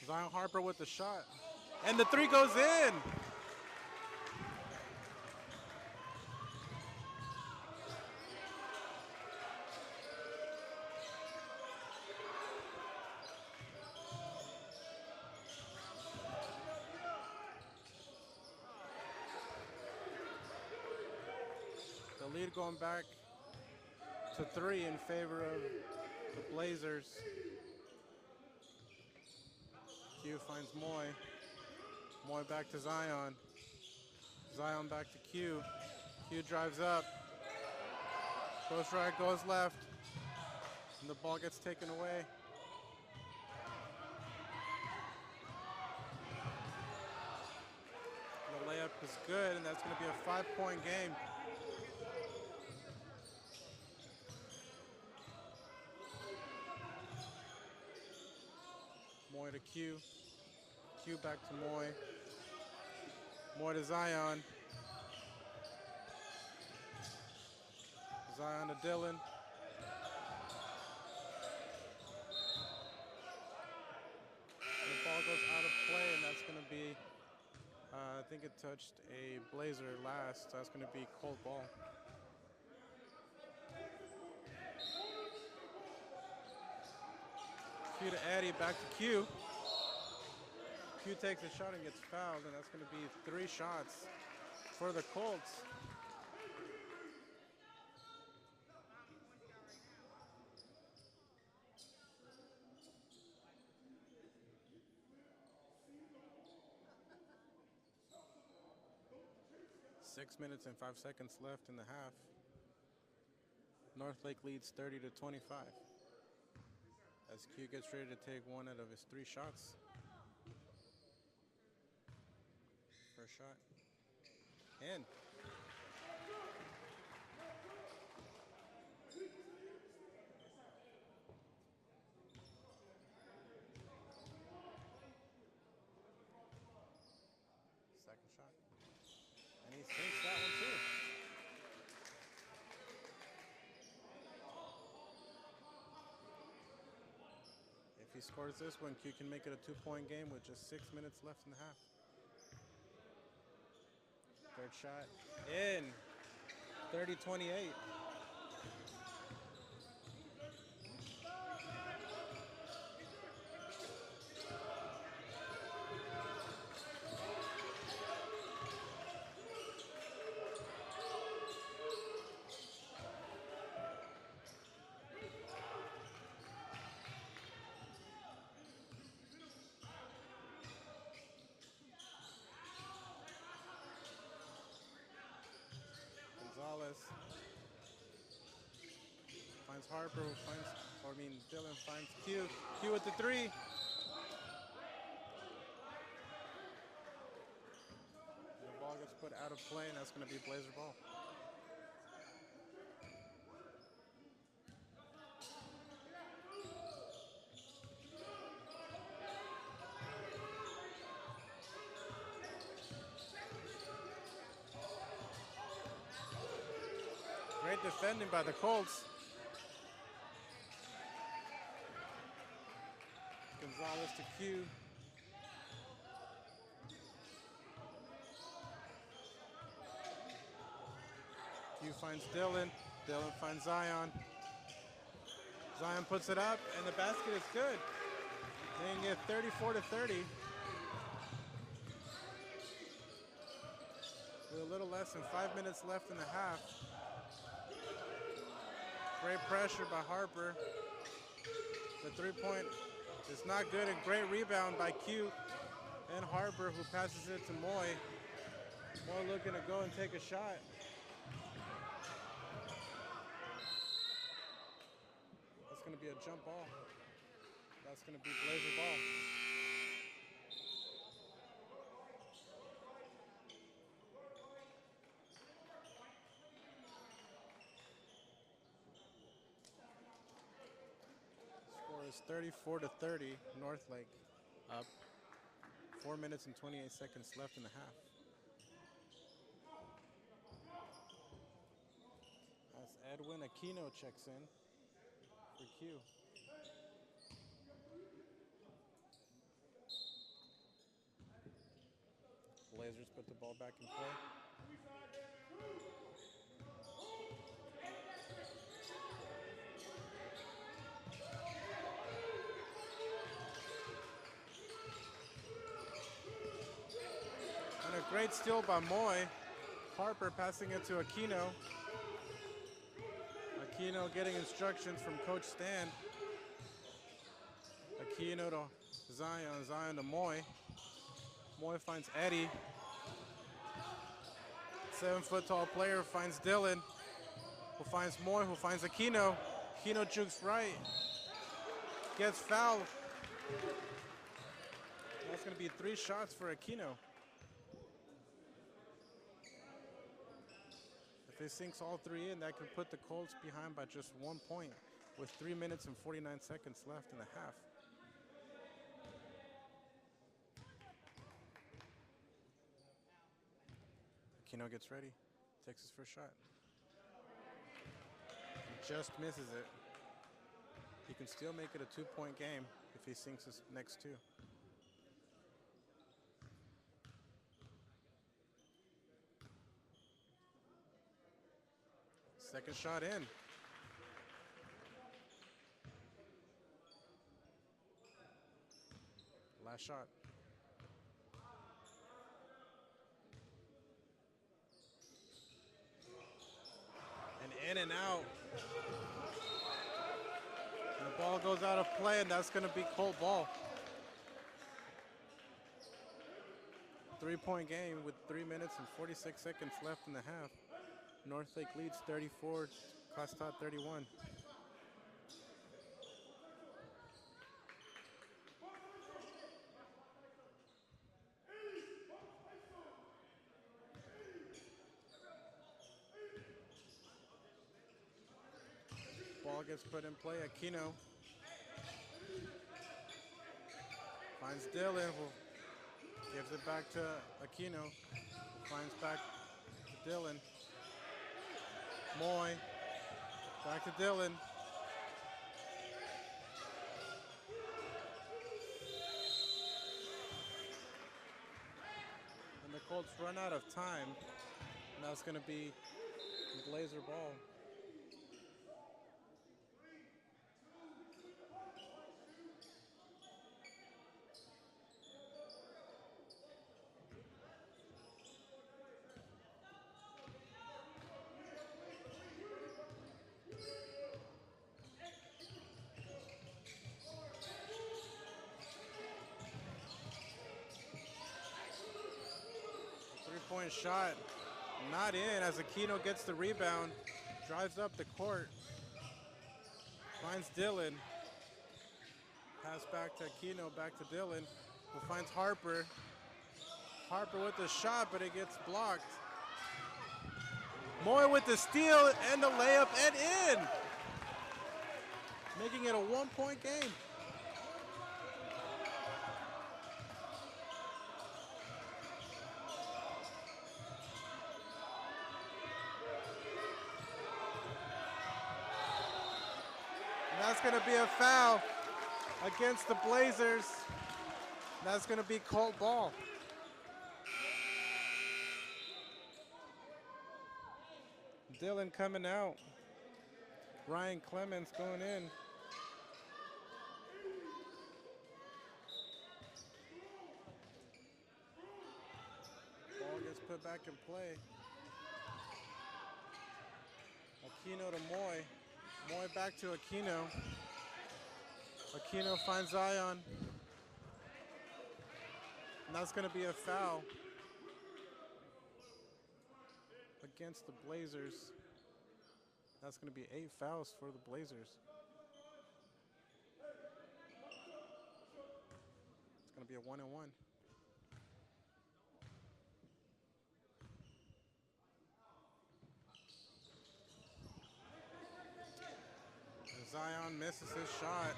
Zion Harper with the shot. And the three goes in. The lead going back to 3 in favor of the Blazers. Q finds Moy. Moy back to Zion. Zion back to Q. Q drives up. Goes right, goes left. And the ball gets taken away. The layup is good, and that's going to be a 5-point game. Moy to Q. Q back to Moy. Moy to Zion. Zion to Dylan. The ball goes out of play, and that's going to be, I think it touched a Blazer last. So that's going to be cold ball. Q to Eddie, back to Q. Q takes a shot and gets fouled, and that's going to be 3 shots for the Colts. Six minutes and 5 seconds left in the half. Northlake leads 30-25. As Q gets ready to take one out of his 3 shots. First shot. In. Second shot. And he sinks that one too. If he scores this one, Q can make it a 2-point game with just 6 minutes left in the half. Third shot, in. 30-28. Gonzalez finds Harper, Dylan finds Q. Q with the 3. The ball gets put out of play, and that's going to be Blazer ball. Great defending by the Colts. Gonzalez to Q. Q finds Dylan. Dylan finds Zion. Zion puts it up, and the basket is good. Making it 34-30. With a little less than 5 minutes left in the half. Great pressure by Harper. The 3-point is not good, and great rebound by Q and Harper, who passes it to Moy. Moy looking to go and take a shot. That's going to be a jump ball. That's going to be Blazer ball. Is 34-30, Northlake up. 4 minutes and 28 seconds left in the half. As Edwin Aquino checks in for Q. Blazers put the ball back in play. And a great steal by Moy. Harper passing it to Aquino. Aquino getting instructions from Coach Stan. Aquino to Zion, Zion to Moy. Moy finds Eddie. 7-foot-tall player finds Dylan, who finds Moy, who finds Aquino. Aquino jukes right, gets fouled. That's going to be 3 shots for Aquino. If he sinks all 3 in, that could put the Colts behind by just 1 point with 3 minutes and 49 seconds left in the half. Aquino gets ready, takes his first shot. He just misses it. He can still make it a 2-point game if he sinks his next 2. Second shot in. Last shot. And in and out. And the ball goes out of play, and that's going to be Colt ball. 3-point game with 3 minutes and 46 seconds left in the half. Northlake leads 34, Cossatot 31. Ball gets put in play. Aquino finds Dylan, who gives it back to Aquino, who finds back to Dylan. Moy, back to Dylan. And the Colts run out of time. And that's going to be Blazer ball. Three-point shot, not in as Aquino gets the rebound, drives up the court, finds Dylan. Pass back to Aquino, back to Dylan, who finds Harper. Harper with the shot, but it gets blocked. Moy with the steal and the layup and in, making it a 1-point game. That's going to be a foul against the Blazers. That's going to be Colt ball. Dylan coming out. Ryan Clemens going in. Ball gets put back in play. Aquino to Moy. Moy back to Aquino. Aquino finds Zion. And that's going to be a foul against the Blazers. That's going to be 8 fouls for the Blazers. It's going to be a 1-and-1. Zion misses his shot.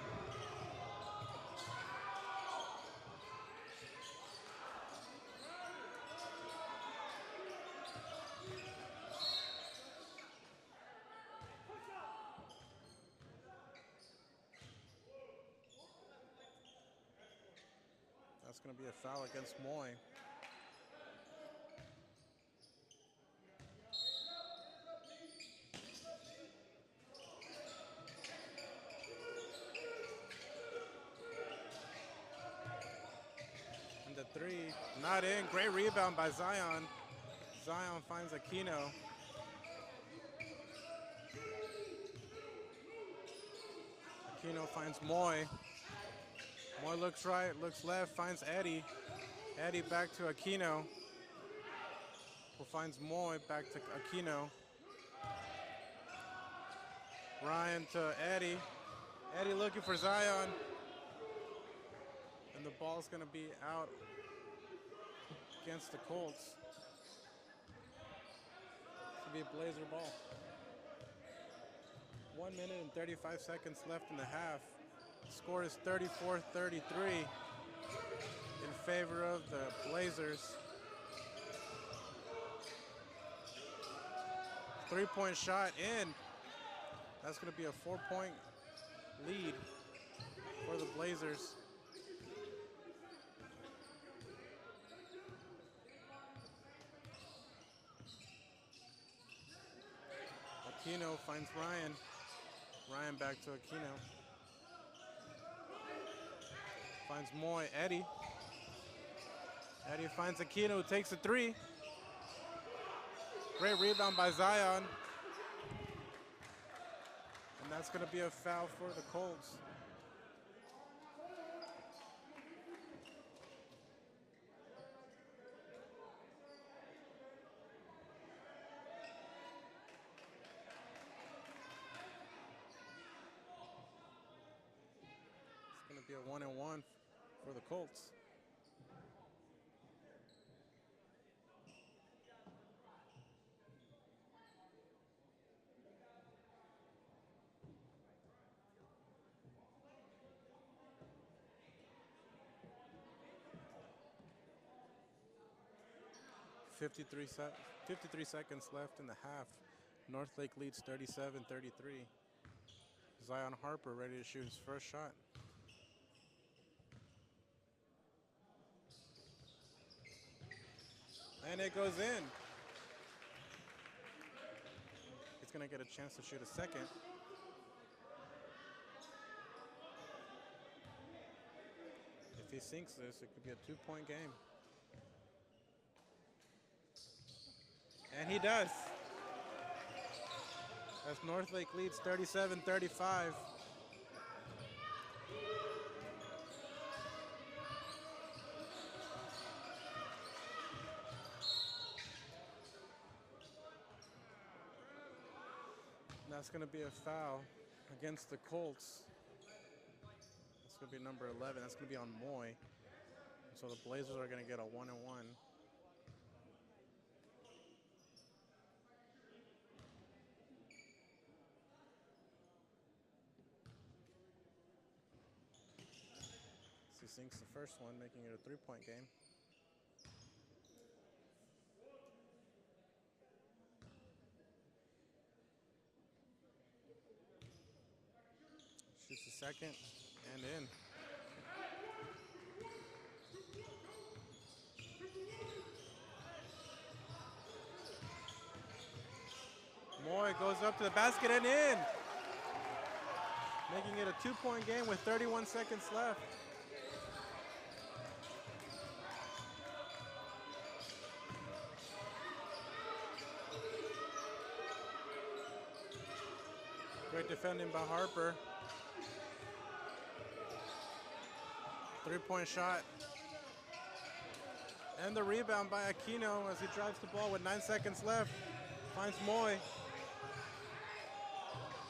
That's going to be a foul against Moy. And the three, not in. Great rebound by Zion. Zion finds Aquino. Aquino finds Moy. Moy looks right, looks left, finds Eddie. Eddie back to Aquino. Who finds Moy, back to Aquino. Ryan to Eddie. Eddie looking for Zion. And the ball's gonna be out against the Colts. It's gonna be a Blazer ball. 1 minute and 35 seconds left in the half. The score is 34-33 in favor of the Blazers. 3-point shot in. That's going to be a 4-point lead for the Blazers. Aquino finds Ryan. Ryan back to Aquino. Finds Moy, Eddie. Eddie finds Aquino, who takes a three. Great rebound by Zion. And that's going to be a foul for the Colts. It's going to be a 1-and-1 for the Colts. Fifty-three seconds left in the half. Northlake leads 37-33. Zion Harper ready to shoot his first shot. And it goes in. He's going to get a chance to shoot a second. If he sinks this, it could be a 2-point game. And he does. As Northlake leads 37-35. That's going to be a foul against the Colts. That's going to be number 11. That's going to be on Moy. So the Blazers are going to get a 1-and-1. He sinks the first one, making it a 3-point game. Shoots the second and in. Moy goes up to the basket and in. Making it a 2-point game with 31 seconds left. Great defending by Harper. 3-point shot. And the rebound by Aquino as he drives the ball with 9 seconds left. Finds Moy.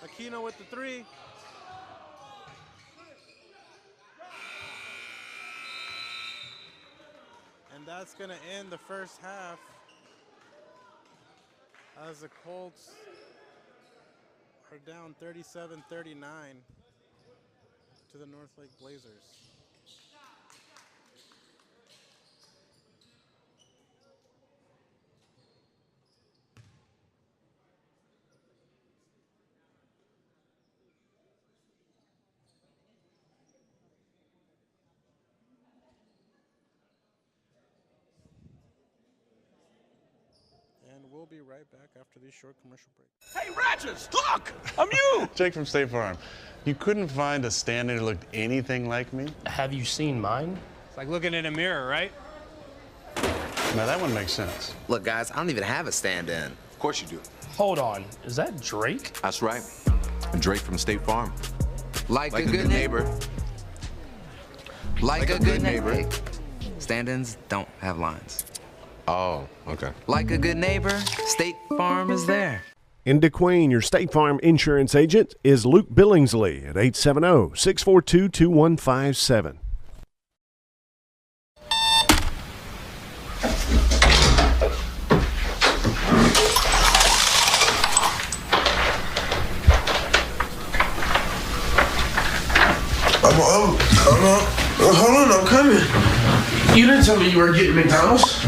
Aquino with the three. And that's going to end the first half as the Colts are down 37-39 to the Northlake Blazers. And we'll be right back after this short commercial break.
Hey, Ratchets, look! I'm you!
Jake from State Farm. You couldn't find a stand-in who looked anything like me?
Have you seen mine?
It's like looking in a mirror, right?
Now that one makes sense.
Look, guys, I don't even have a stand-in. Of course you do.
Hold on, is that Drake?
That's right. Drake from State Farm. Like a good neighbor. Like a good neighbor. Stand-ins don't have lines.
Oh, okay.
Like a good neighbor, State Farm is there.
In DeQueen, your State Farm insurance agent is Luke Billingsley at 870-642-2157.
Hold on, I'm coming. You didn't tell me you were getting McDonald's.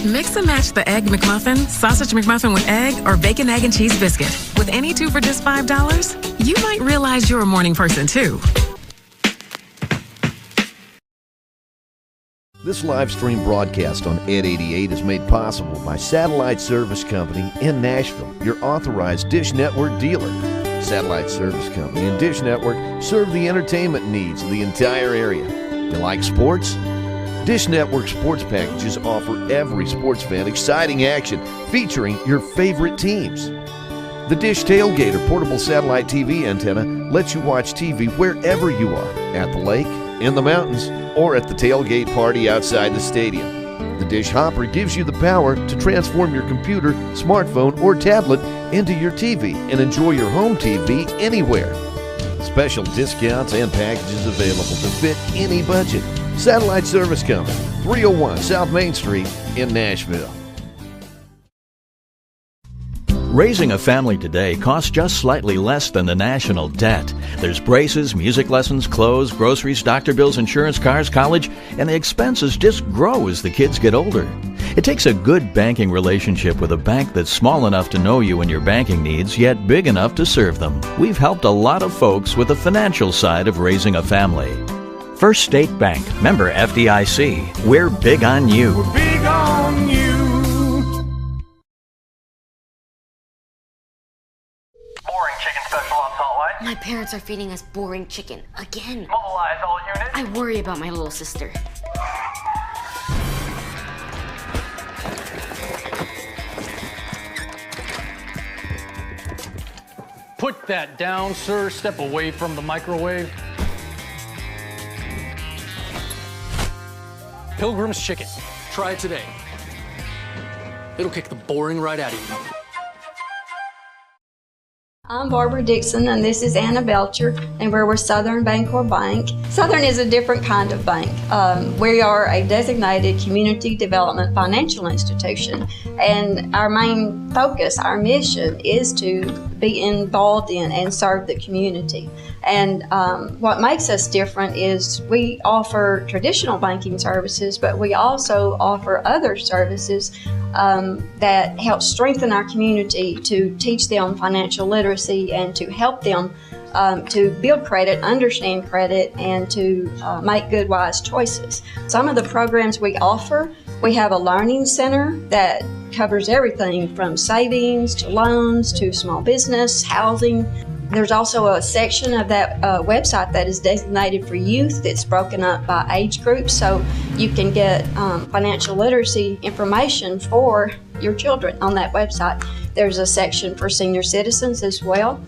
Mix and match the Egg McMuffin, Sausage McMuffin with egg, or Bacon, Egg, and Cheese Biscuit. With any two for just $5, you might realize you're a morning person, too.
This live stream broadcast on Ed 88 is made possible by Satellite Service Company in Nashville, your authorized Dish Network dealer. Satellite Service Company and Dish Network serve the entertainment needs of the entire area. You like sports? Dish Network sports packages offer every sports fan exciting action featuring your favorite teams. The Dish Tailgater portable satellite TV antenna lets you watch TV wherever you are, at the lake, in the mountains, or at the tailgate party outside the stadium. The Dish Hopper gives you the power to transform your computer, smartphone, or tablet into your TV and enjoy your home TV anywhere. Special discounts and packages available to fit any budget. Satellite Service Company, 301 South Main Street in Nashville.
Raising a family today costs just slightly less than the national debt. There's braces, music lessons, clothes, groceries, doctor bills, insurance, cars, college, and the expenses just grow as the kids get older. It takes a good banking relationship with a bank that's small enough to know you and your banking needs, yet big enough to serve them. We've helped a lot of folks with the financial side of raising a family. First State Bank, member FDIC. We're big on you.
We're big on you.
Boring chicken special on Salt Light.
My parents are feeding us boring chicken again.
Mobilize all units.
I worry about my little sister.
Put that down, sir. Step away from the microwave. Pilgrim's Chicken. Try it today. It'll kick the boring right out of you.
I'm Barbara Dixon, and this is Anna Belcher, and we're with Southern Bancorp Bank. Southern is a different kind of bank. We are a designated community development financial institution, and our main focus, our mission, is to be involved in and serve the community. And what makes us different is we offer traditional banking services, but we also offer other services that help strengthen our community to teach them financial literacy and to help them to build credit, understand credit, and to make good, wise choices. Some of the programs we offer, we have a learning center that covers everything from savings to loans to small business, housing. There's also a section of that website that is designated for youth that's broken up by age groups, so you can get financial literacy information for your children on that website. There's a section for senior citizens as well.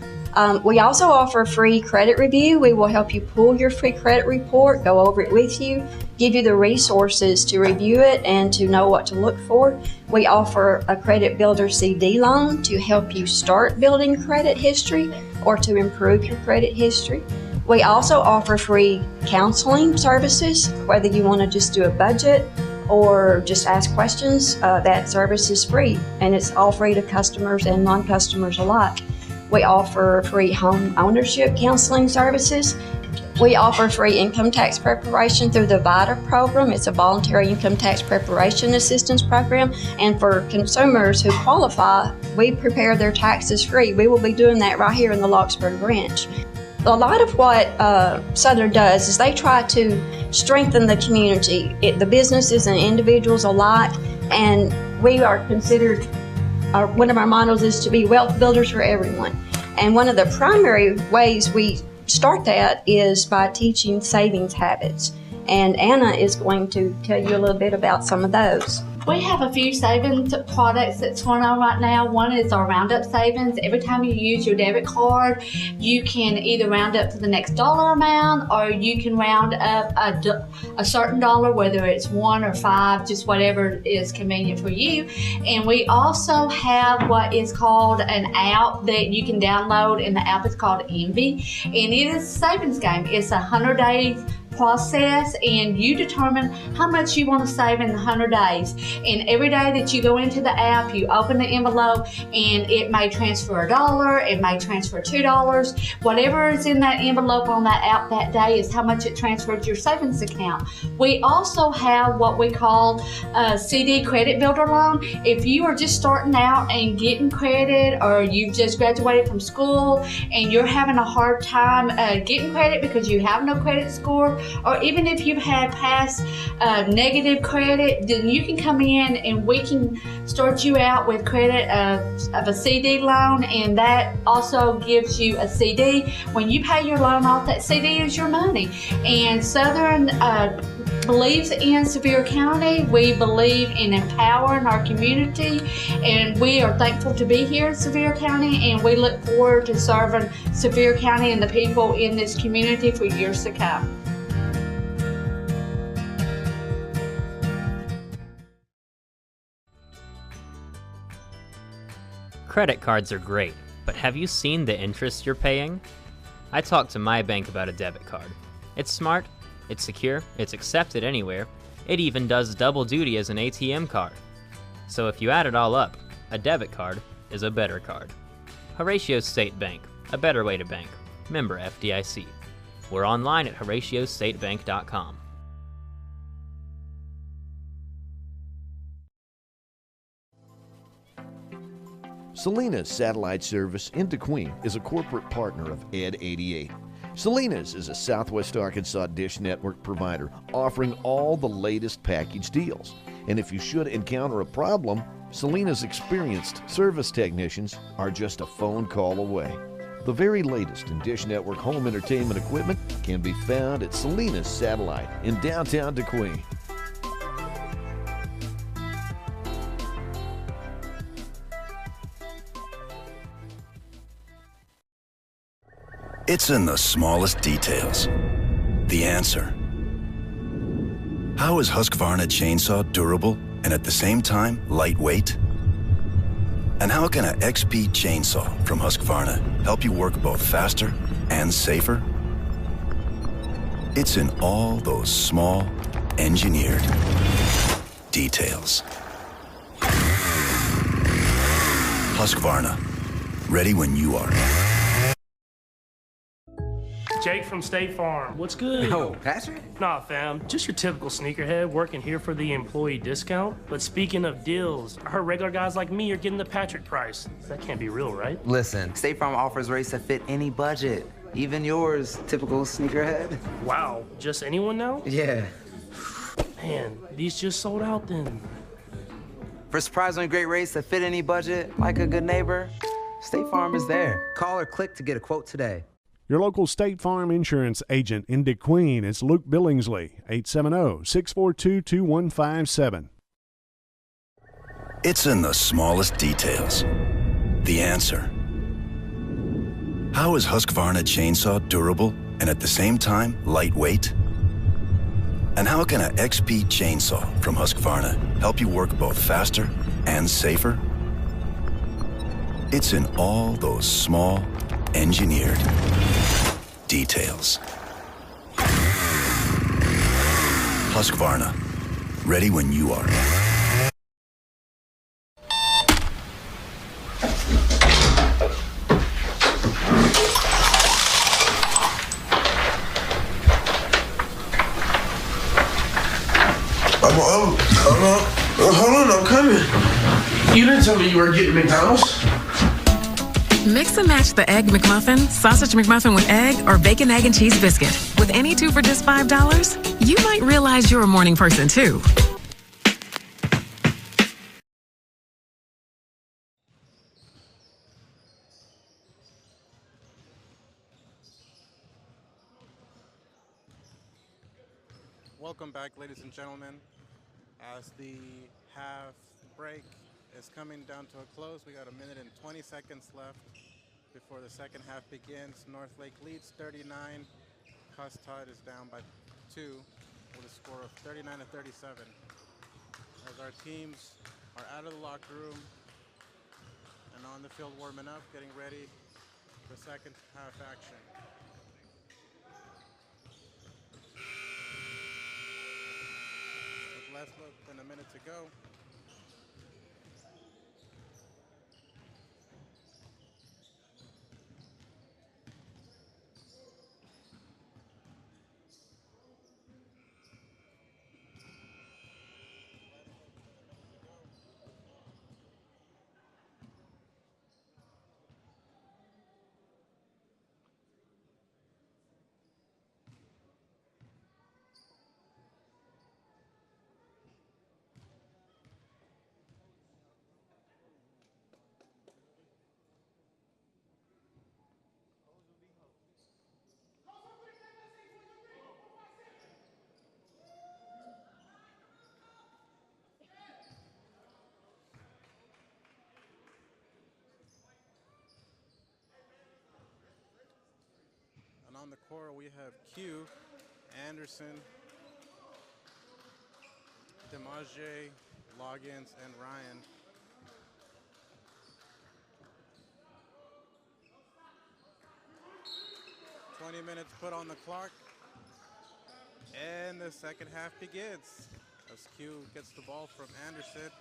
We also offer free credit review. We will help you pull your free credit report, go over it with you, give you the resources to review it and to know what to look for. We offer a credit builder CD loan to help you start building credit history or to improve your credit history. We also offer free counseling services, whether you want to just do a budget or just ask questions. That service is free, and it's all free to customers and non-customers alike. We offer free home ownership counseling services. We offer free income tax preparation through the VITA program. It's a voluntary income tax preparation assistance program. And for consumers who qualify, we prepare their taxes free. We will be doing that right here in the Locksburg branch. A lot of what Southern does is they try to strengthen the community, the businesses and individuals alike, and we are considered, one of our mottos is to be wealth builders for everyone. And one of the primary ways we start that is by teaching savings habits. And Anna is going to tell you a little bit about some of those.
We have a few savings products that's going on right now. One is our Roundup Savings. Every time you use your debit card, you can either round up to the next dollar amount, or you can round up a certain dollar, whether it's 1 or 5, just whatever is convenient for you. And we also have what is called an app that you can download, and the app is called Envy, and it is a savings game. It's 100 days process, and you determine how much you want to save in the 100 days. And every day that you go into the app, you open the envelope, and it may transfer $1, it may transfer $2. Whatever is in that envelope on that app that day is how much it transferred to your savings account. We also have what we call a CD credit builder loan. If you are just starting out and getting credit, or you've just graduated from school and you're having a hard time getting credit because you have no credit score, or even if you've had past negative credit, then you can come in and we can start you out with credit of a CD loan, and that also gives you a CD. When you pay your loan off, that CD is your money. And Southern believes in Sevier County. We believe in empowering our community, and we are thankful to be here in Sevier County, and we look forward to serving Sevier County and the people in this community for years to come.
Credit cards are great, but have you seen the interest you're paying? I talked to my bank about a debit card. It's smart, it's secure, it's accepted anywhere. It even does double duty as an ATM card. So if you add it all up, a debit card is a better card. Horatio State Bank, a better way to bank. Member FDIC. We're online at HoratioStateBank.com.
Salinas Satellite Service in DeQueen is a corporate partner of Ed 88. Salinas is a Southwest Arkansas dish network provider offering all the latest package deals. And if you should encounter a problem, Salinas' experienced service technicians are just a phone call away. The very latest in dish network home entertainment equipment can be found at Salinas Satellite in downtown DeQueen.
It's in the smallest details. The answer. How is Husqvarna chainsaw durable and at the same time lightweight? And how can an XP chainsaw from Husqvarna help you work both faster and safer? It's in all those small, engineered details. Husqvarna, ready when you are.
Jake from State Farm. What's good?
Oh, Patrick?
Nah, fam. Just your typical sneakerhead working here for the employee discount. But speaking of deals, I heard regular guys like me are getting the Patrick price. That can't be real, right?
Listen, State Farm offers rates that fit any budget. Even yours, typical sneakerhead.
Wow, just anyone now?
Yeah.
Man, these just sold out then.
For surprisingly great rates that fit any budget, like a good neighbor, State Farm is there. Call or click to get a quote today.
Your local State Farm insurance agent in DeQueen is Luke Billingsley, 870-642-2157.
It's in the smallest details. The answer. How is Husqvarna chainsaw durable and at the same time lightweight? And how can an XP chainsaw from Husqvarna help you work both faster and safer? It's in all those small, engineered details. Husqvarna, ready when you are.
Hold on, I'm coming. You didn't tell me you were getting McDonald's.
Mix and match the Egg McMuffin, Sausage McMuffin with egg, or Bacon, Egg, and Cheese Biscuit. With any two for just $5, you might realize you're a morning person, too.
Welcome back, ladies and gentlemen. As the half break is coming down to a close. We got 1:20 left before the second half begins. Northlake leads 39. Cossatot is down by 2 with a score of 39-37. As our teams are out of the locker room and on the field warming up, getting ready for second half action. With less than a minute to go. And on the court, we have Q, Anderson, DeMaggio, Loggins, and Ryan. "20 minutes put on the clock, and the second half begins as Q gets the ball from Anderson.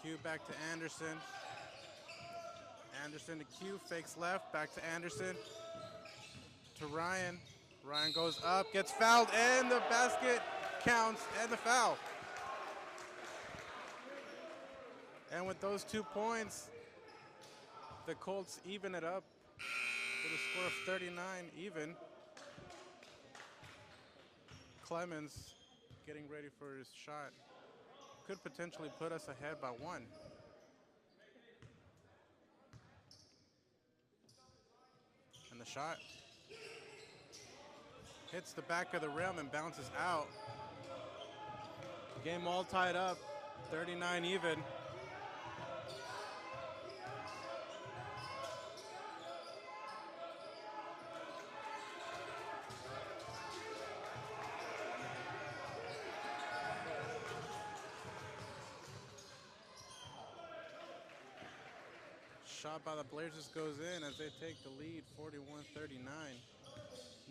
Q back to Anderson. Anderson to Q, fakes left, back to Anderson. To Ryan. Ryan goes up, gets fouled, and the basket counts, and the foul. And with those 2 points, the Colts even it up with a score of 39 even. Clemens getting ready for his shot. Could potentially put us ahead by 1. And the shot hits the back of the rim and bounces out. Game all tied up, 39 even. Shot by the Blazers goes in as they take the lead, 41-39.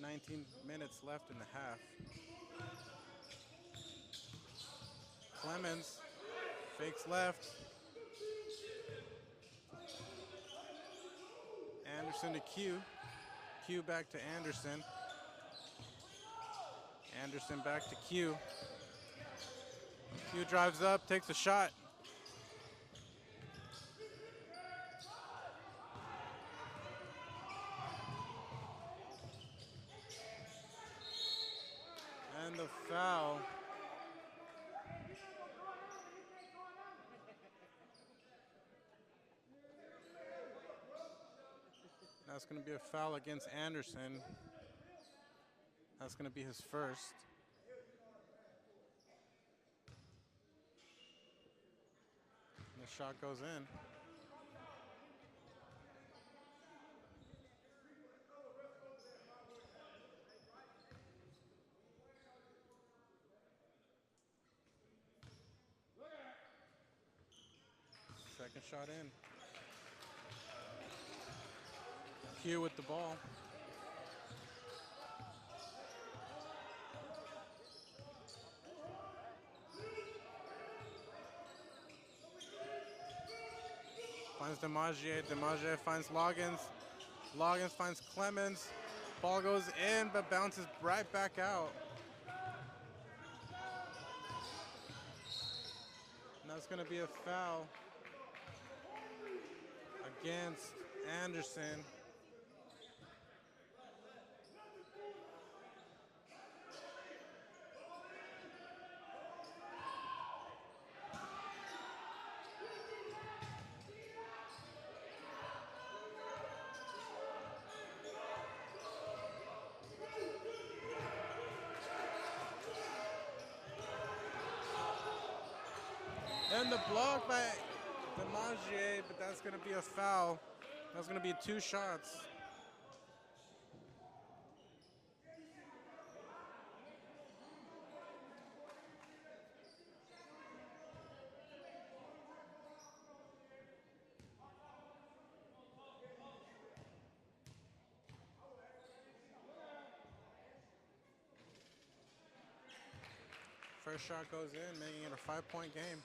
19 minutes left in the half. Clemens fakes left. Anderson to Q. Q back to Anderson. Anderson back to Q. Q drives up, takes a shot. And the foul. That's going to be a foul against Anderson. That's going to be his first. And the shot goes in. Second shot in. Q with the ball. Finds DeMaggio. DeMaggio finds Loggins. Loggins finds Clemens. Ball goes in but bounces right back out. And that's going to be a foul against Anderson. And the block by DeMagier, but that's going to be a foul. That's going to be 2 shots. First shot goes in, making it a 5-point game.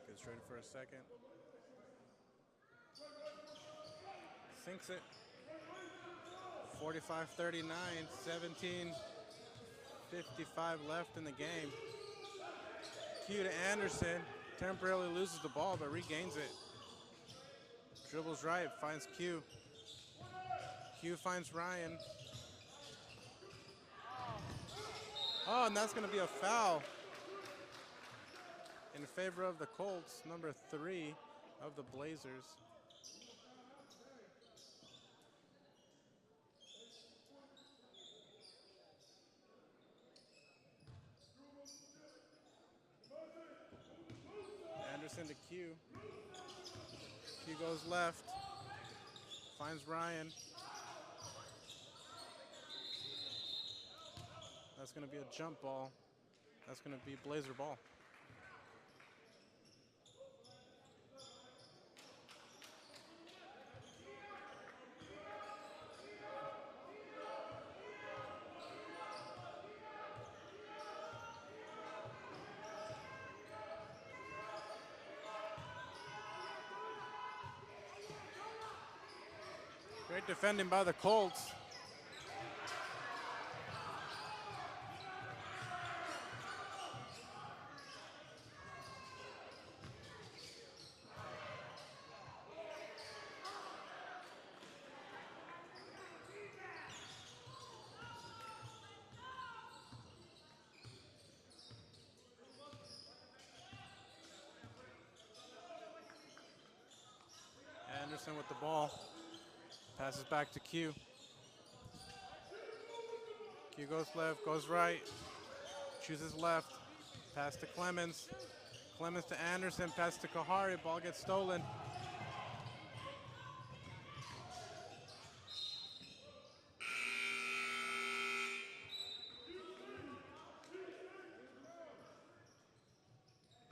Gets ready for a second. Sinks it. 45-39, 17:55 left in the game. Q to Anderson. Temporarily loses the ball, but regains it. Dribbles right, finds Q. Q finds Ryan. Oh, and that's going to be a foul in favor of the Colts, number 3 of the Blazers. Anderson to Q. Q goes left, finds Ryan. That's going to be a jump ball. That's going to be Blazer ball. Great defending by the Colts. Anderson with the ball. Passes back to Q. Q goes left, goes right. Chooses left. Pass to Clemens. Clemens to Anderson. Pass to Kahari. Ball gets stolen.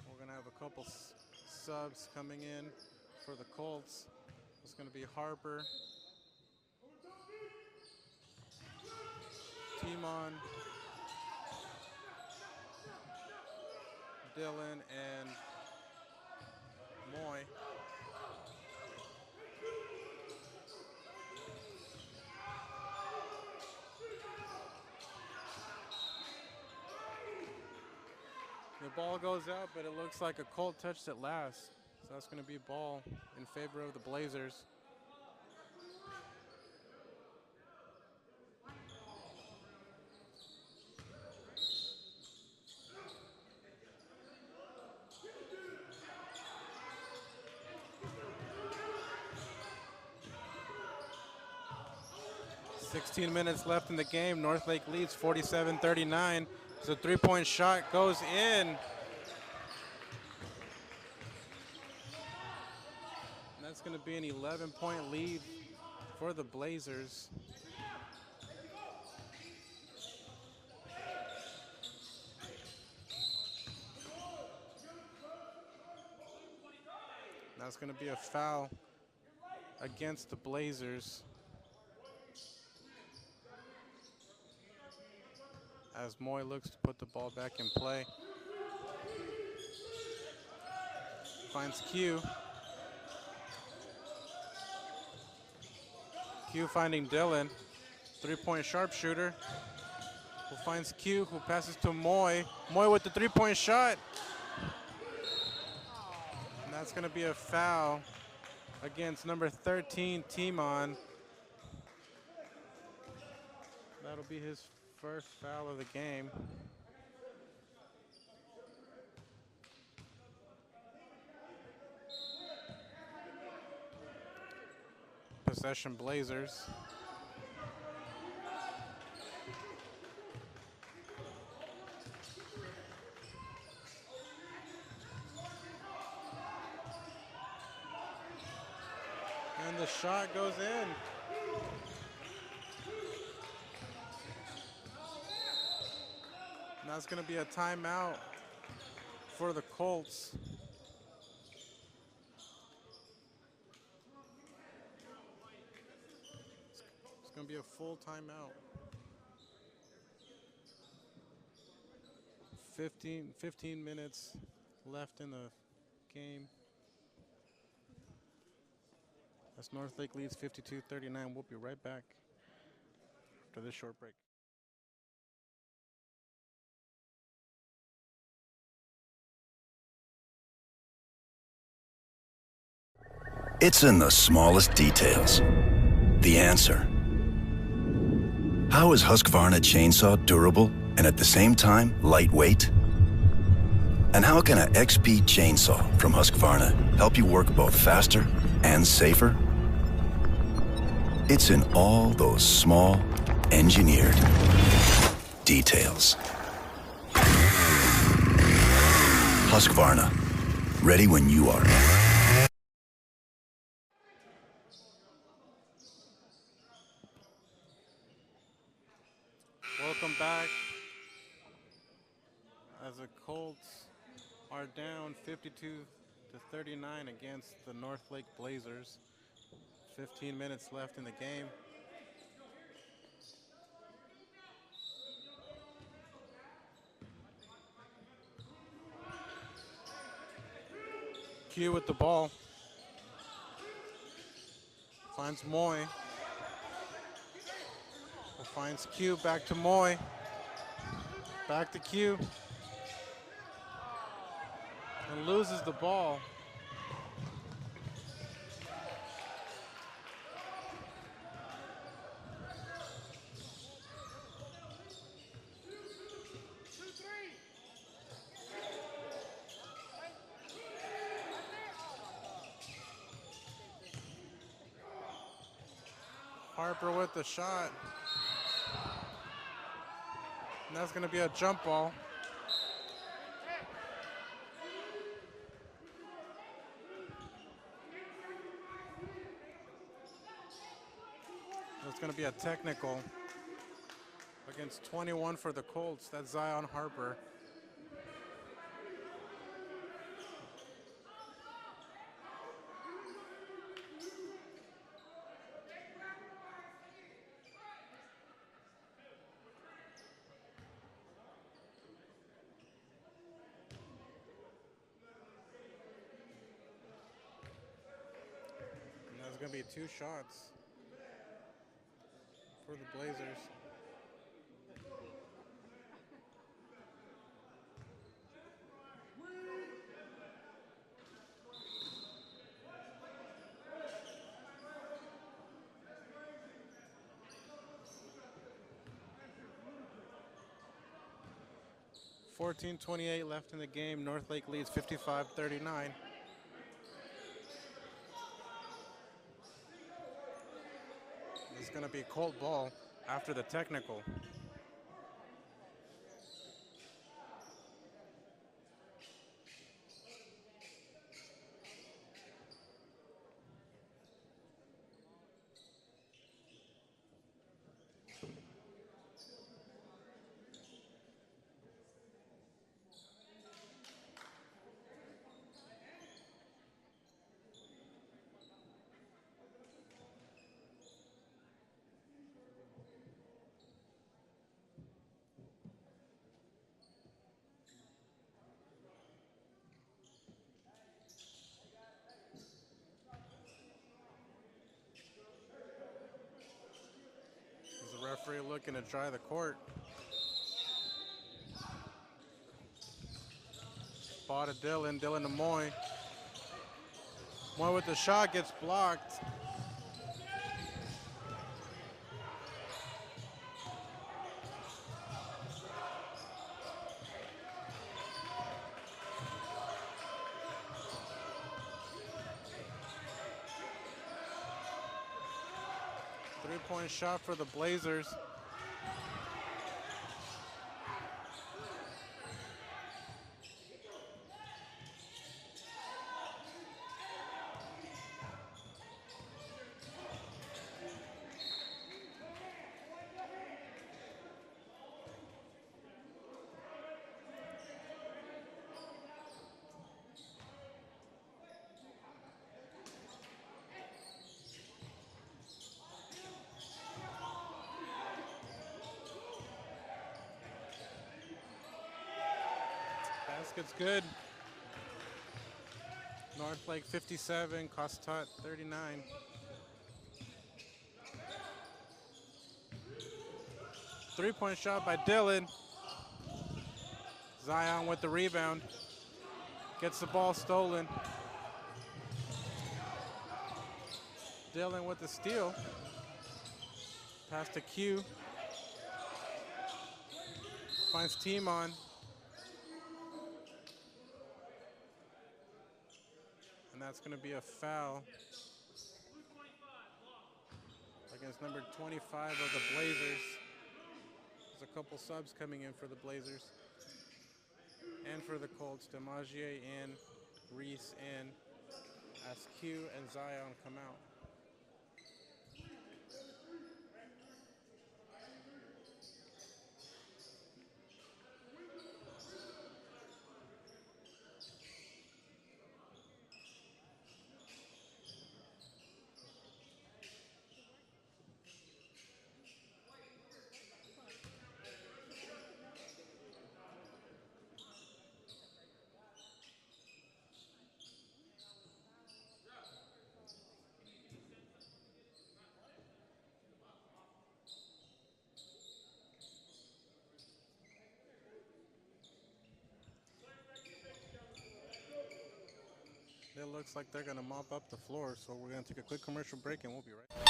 We're going to have a couple subs coming in for the Colts. It's going to be Harper, Timon, Dylan, and Moy. The ball goes out, but it looks like a Colt touched it last. So that's going to be ball in favor of the Blazers. "16 minutes left in the game. Northlake leads 47-39. So a 3-point shot goes in. And that's going to be an 11-point lead for the Blazers. That's going to be a foul against the Blazers, as Moy looks to put the ball back in play. Finds Q. Q finding Dylan. 3-point sharpshooter. Who finds Q, who passes to Moy. Moy with the 3-point shot. And that's going to be a foul against number 13, Timon. That'll be his first foul of the game. Possession Blazers. And the shot goes in. And that's going to be a timeout for the Colts. It's going to be a full timeout. 15 minutes left in the game. As Northlake leads 52-39. We'll be right back after this short break.
It's in the smallest details. The answer. How is Husqvarna chainsaw durable and at the same time lightweight? And how can an XP chainsaw from Husqvarna help you work both faster and safer? It's in all those small, engineered details. Husqvarna, ready when you are.
Welcome back. As the Colts are down 52-39 against the Northlake Blazers. 15 minutes left in the game. Q with the ball. Finds Moy. Finds Q, back to Moy. Back to Q. And loses the ball. Harper with the shot. And that's going to be a jump ball. It's going to be a technical against 21 for the Colts. That's Zion Harper. And that's going to be 2 shots for the Blazers. .28 left in the game. Northlake leads 55-39. It's going to be Colt ball after the technical. Referee looking to dry the court. Ball to Dillon, Dillon to Moy. Moy with the shot, gets blocked. Three-point shot for the Blazers. Basket's good. Northlake 57, Cossatot 39. Three-point shot by Dylan. Zion with the rebound. Gets the ball stolen. Dylan with the steal. Pass to Q. Finds Timon. And that's going to be a foul against number 25 of the Blazers. There's a couple subs coming in for the Blazers and for the Colts. Demagier in, Reese in, as Q and Zion come out. It looks like they're going to mop up the floor, so we're going to take a quick commercial break and we'll be right back.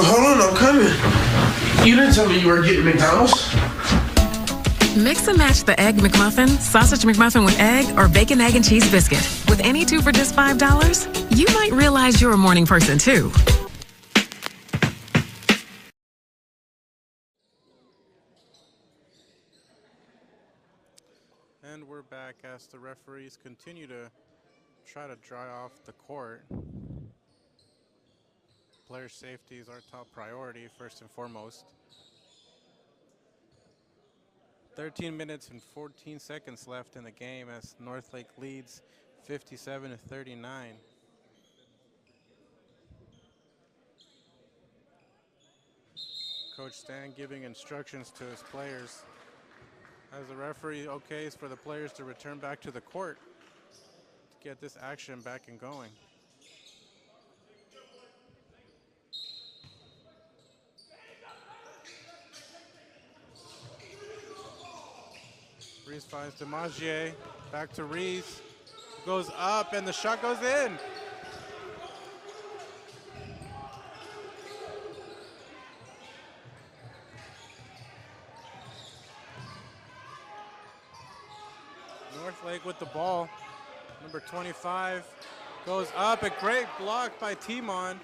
Hold on, I'm coming. You didn't tell me you were getting McDonald's.
Mix and match the Egg McMuffin, Sausage McMuffin with egg, or Bacon, Egg, and Cheese Biscuit. With any two for just $5, you might realize you're a morning person, too.
And we're back as the referees continue to try to dry off the court. Player safety is our top priority, first and foremost. 13 minutes and 14 seconds left in the game as Northlake leads 57-39. Coach Stan giving instructions to his players as the referee okays for the players to return back to the court to get this action back and going. Reese finds Demagier, back to Reese, goes up and the shot goes in. Northlake with the ball, number 25, goes up, a great block by Timon.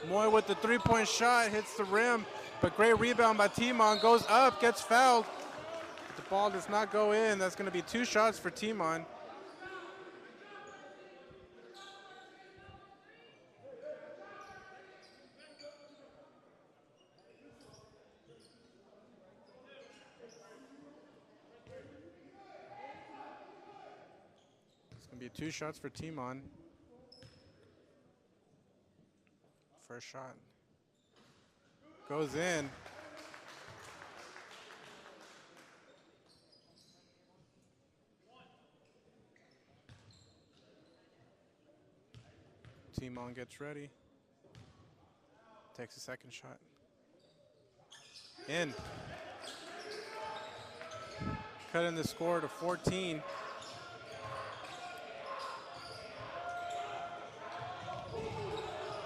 Moy with the three-point shot, hits the rim. But great rebound by Timon, goes up, gets fouled. The ball does not go in. That's going to be 2 shots for Timon. It's going to be 2 shots for Timon. First shot. Goes in. Timon gets ready. Takes a second shot. In. Cutting the score to 14.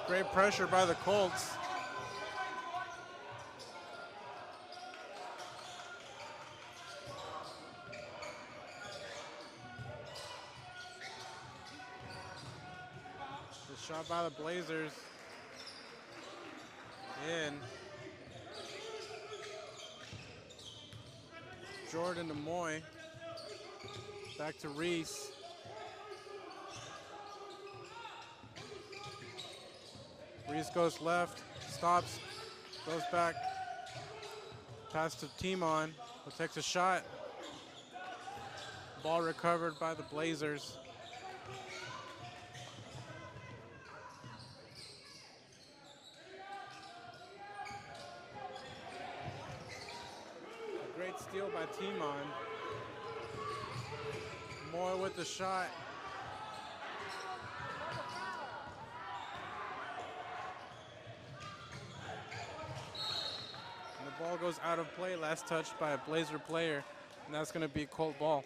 Great pressure by the Colts. Shot by the Blazers. In. Jordan to Moy. Back to Reese. Reese goes left, stops, goes back. Pass to Timon, who takes a shot. Ball recovered by the Blazers. A great steal by Timon. Moore with the shot. And the ball goes out of play. Last touch by a Blazer player. And that's going to be Colt ball.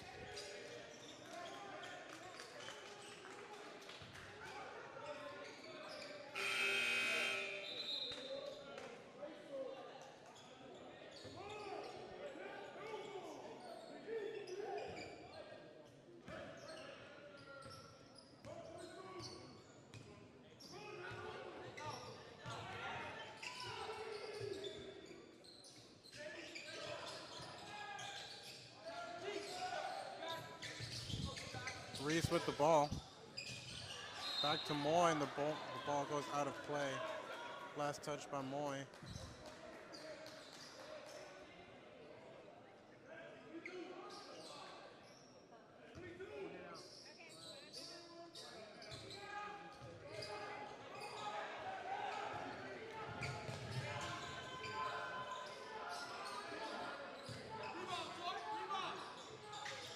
Reese with the ball. Back to Moy, and the ball goes out of play. Last touch by Moy.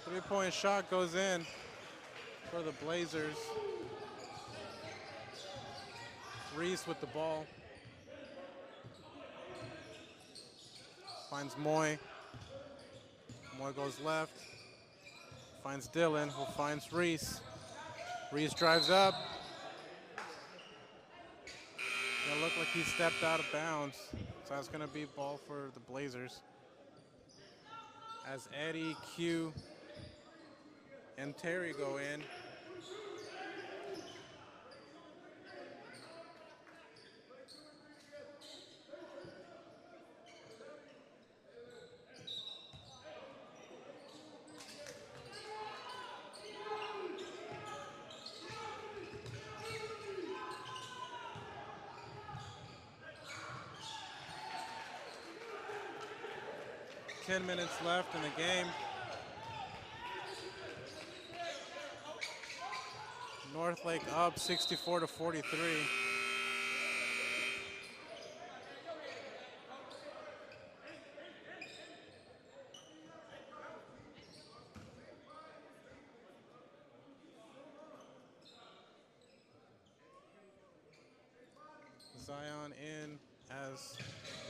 Three-point shot goes in for the Blazers. Reese with the ball. Finds Moy. Moy goes left. Finds Dylan, who finds Reese. Reese drives up. It looked like he stepped out of bounds. So that's going to be ball for the Blazers. As Eddie, Q, and Terry go in. Ten minutes left in the game. Northlake up 64-43. Zion in, as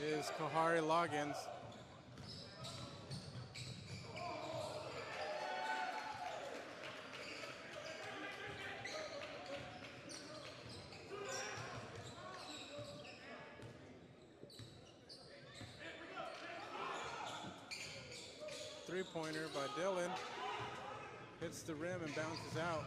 is Kahari Loggins. Three-pointer by Dylan. Hits the rim and bounces out.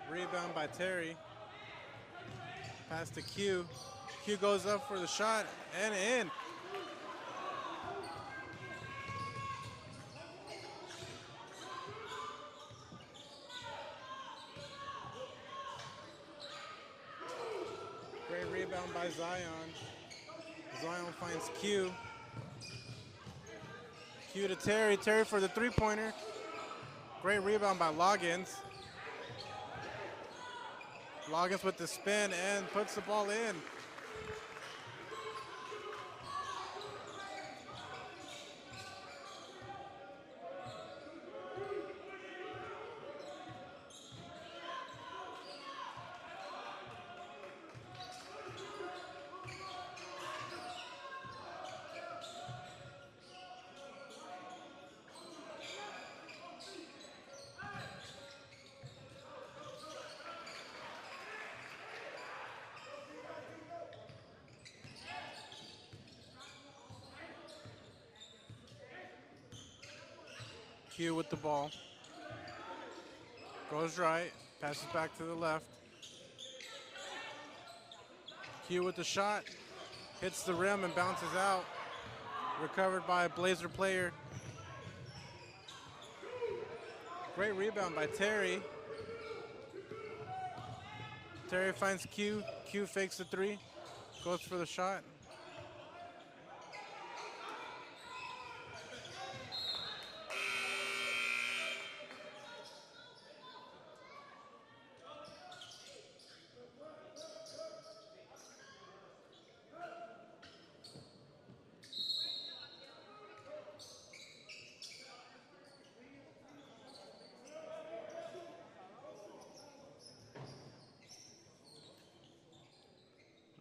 Rebound by Terry. Pass to Q. Q goes up for the shot and in. Great rebound by Zion. Zion finds Q. Q to Terry. Terry for the three-pointer. Great rebound by Loggins. Loggins with the spin and puts the ball in. Q with the ball. Goes right, passes back to the left. Q with the shot. Hits the rim and bounces out. Recovered by a Blazer player. Great rebound by Terry. Terry finds Q. Q fakes the three. Goes for the shot.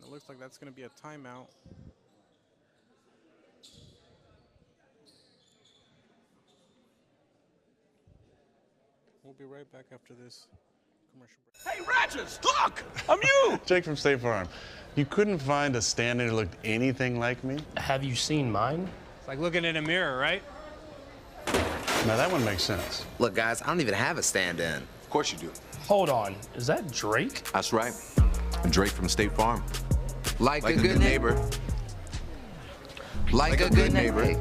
It looks like that's going to be a timeout. We'll be right back after this commercial break.
Hey, Ratchets, look! I'm you!
Jake from State Farm. You couldn't find a stand-in who looked anything like me?
Have you seen mine?
It's like looking in a mirror, right?
Now that one makes sense.
Look, guys, I don't even have a stand-in.
Of course you do.
Hold on, is that Drake?
That's right. Drake from State Farm.
Like a good neighbor. Like a good neighbor.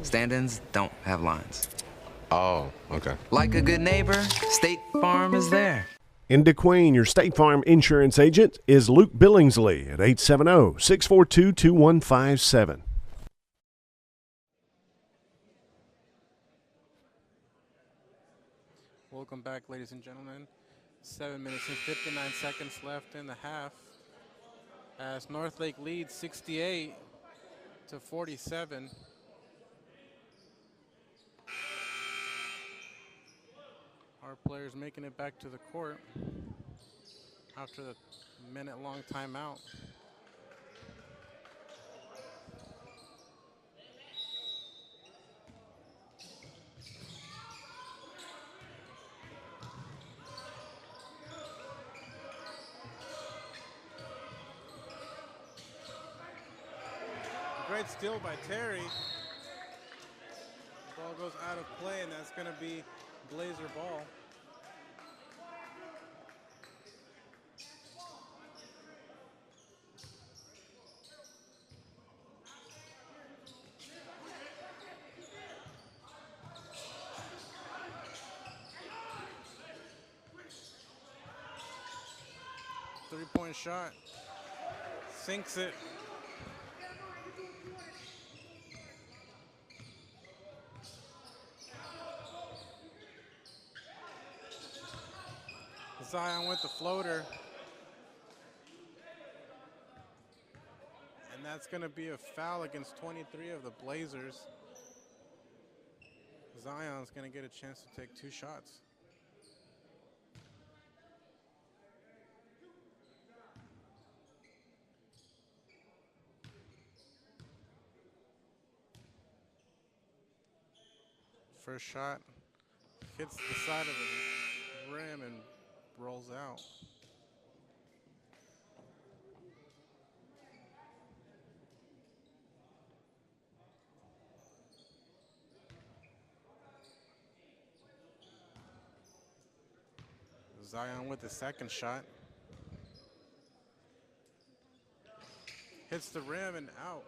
Stand-ins don't have lines.
Oh, okay.
Like a good neighbor, State Farm is there.
In DeQueen, your State Farm insurance agent is Luke Billingsley at 870-642-2157.
Welcome back, ladies and gentlemen. 7 minutes and 59 seconds left in the half as Northlake leads 68-47. Our players making it back to the court after the minute-long timeout. Great steal by Terry. The ball goes out of play, and that's going to be Blazer ball. Three-point shot. Sinks it. Zion with the floater. And that's going to be a foul against 23 of the Blazers. Zion's going to get a chance to take two shots. First shot hits the side of the rim and rolls out. Zion with the second shot. Hits the rim and out.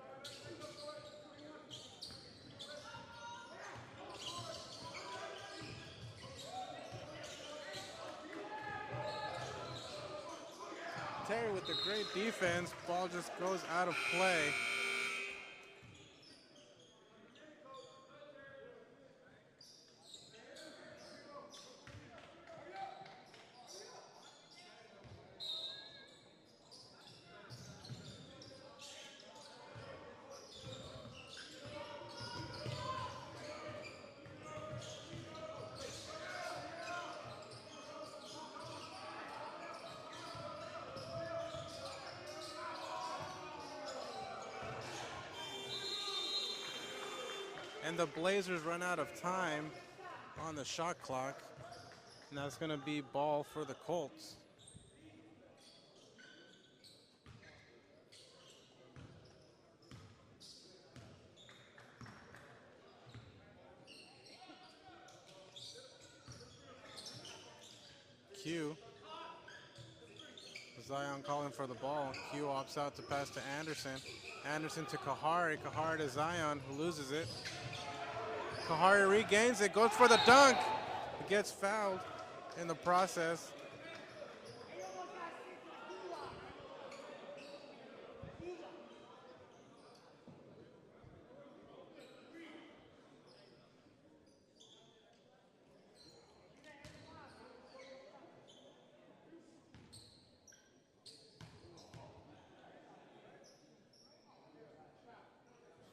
Terry with the great defense. Ball just goes out of play. And the Blazers run out of time on the shot clock. And that's going to be ball for the Colts. Q. Zion calling for the ball. Q opts out to pass to Anderson. Anderson to Kahari. Kahari to Zion, who loses it. Kahari regains it, goes for the dunk. It gets fouled in the process.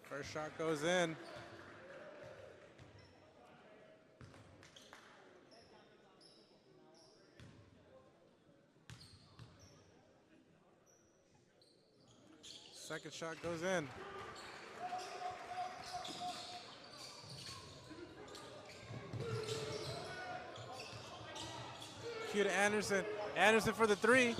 First shot goes in. Second shot goes in. Q to Anderson. Anderson for the three.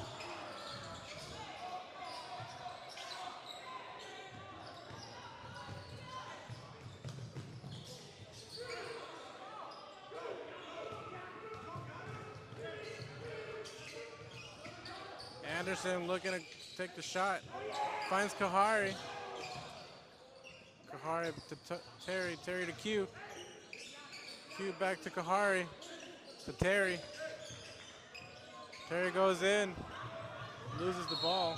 Anderson looking to take the shot. Finds Kahari. Kahari to Terry. Terry to Q. Q back to Kahari. To Terry. Terry goes in. Loses the ball.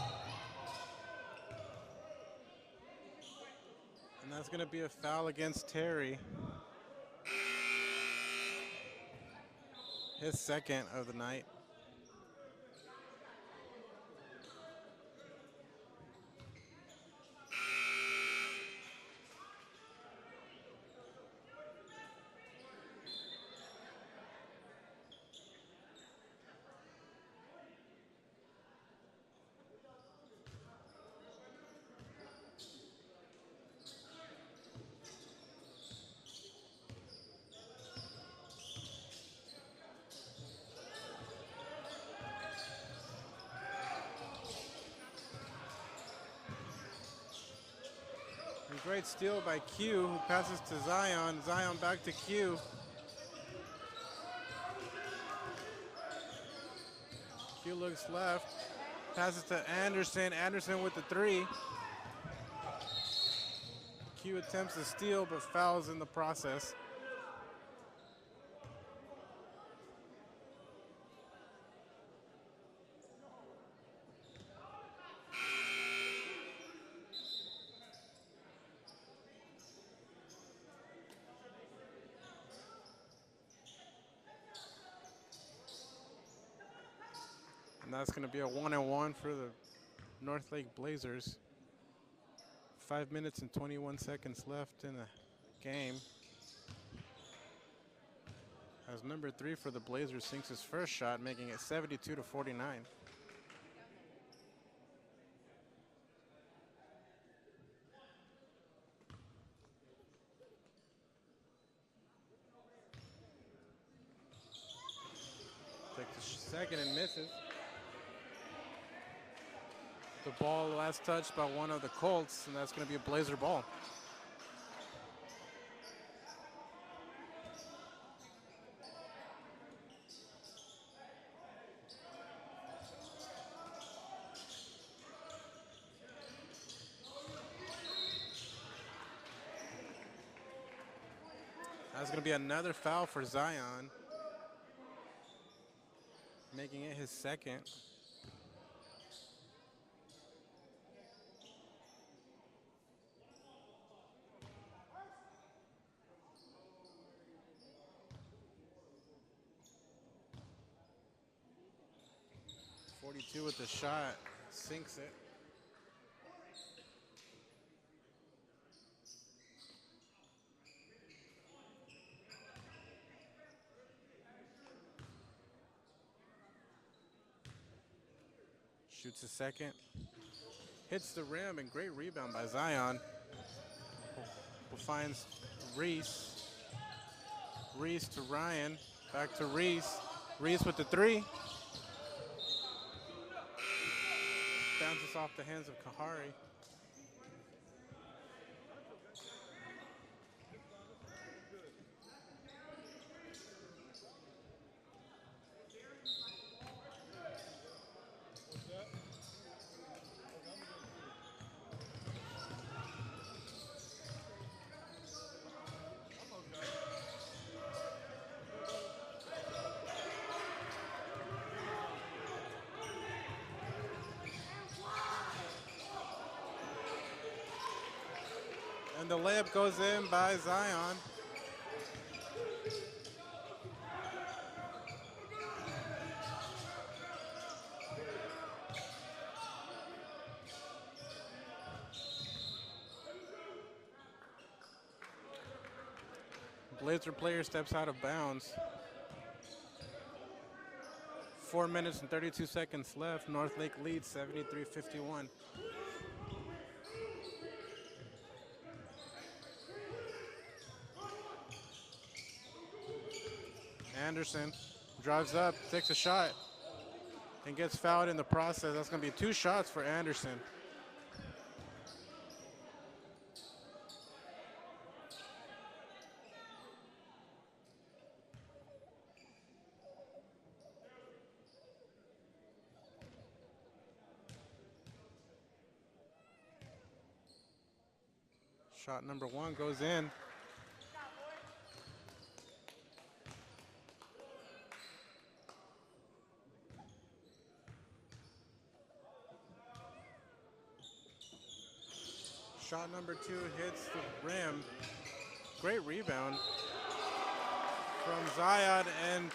And that's going to be a foul against Terry. His second of the night. Great steal by Q, who passes to Zion. Zion back to Q. Q looks left. Passes to Anderson. Anderson with the three. Q attempts to steal, but fouls in the process. And that's going to be a 1-and-1 for the Northlake Blazers. 5 minutes and 21 seconds left in the game. As number 3 for the Blazers sinks his first shot, making it 72-49. Takes the second and misses. The ball last touched by one of the Colts, and that's going to be a Blazer ball. That's going to be another foul for Zion, making it his second. With the shot, sinks it. Shoots a second. Hits the rim, and great rebound by Zion. Who finds Reese. Reese to Ryan. Back to Reese. Reese with the three. Bounces off the hands of Kahari. And the layup goes in by Zion. Blazer player steps out of bounds. 4 minutes and 32 seconds left. Northlake leads 73-51. Anderson drives up, takes a shot, and gets fouled in the process. That's going to be 2 shots for Anderson. Shot number 1 goes in. Shot number 2 hits the rim. Great rebound from Zion, and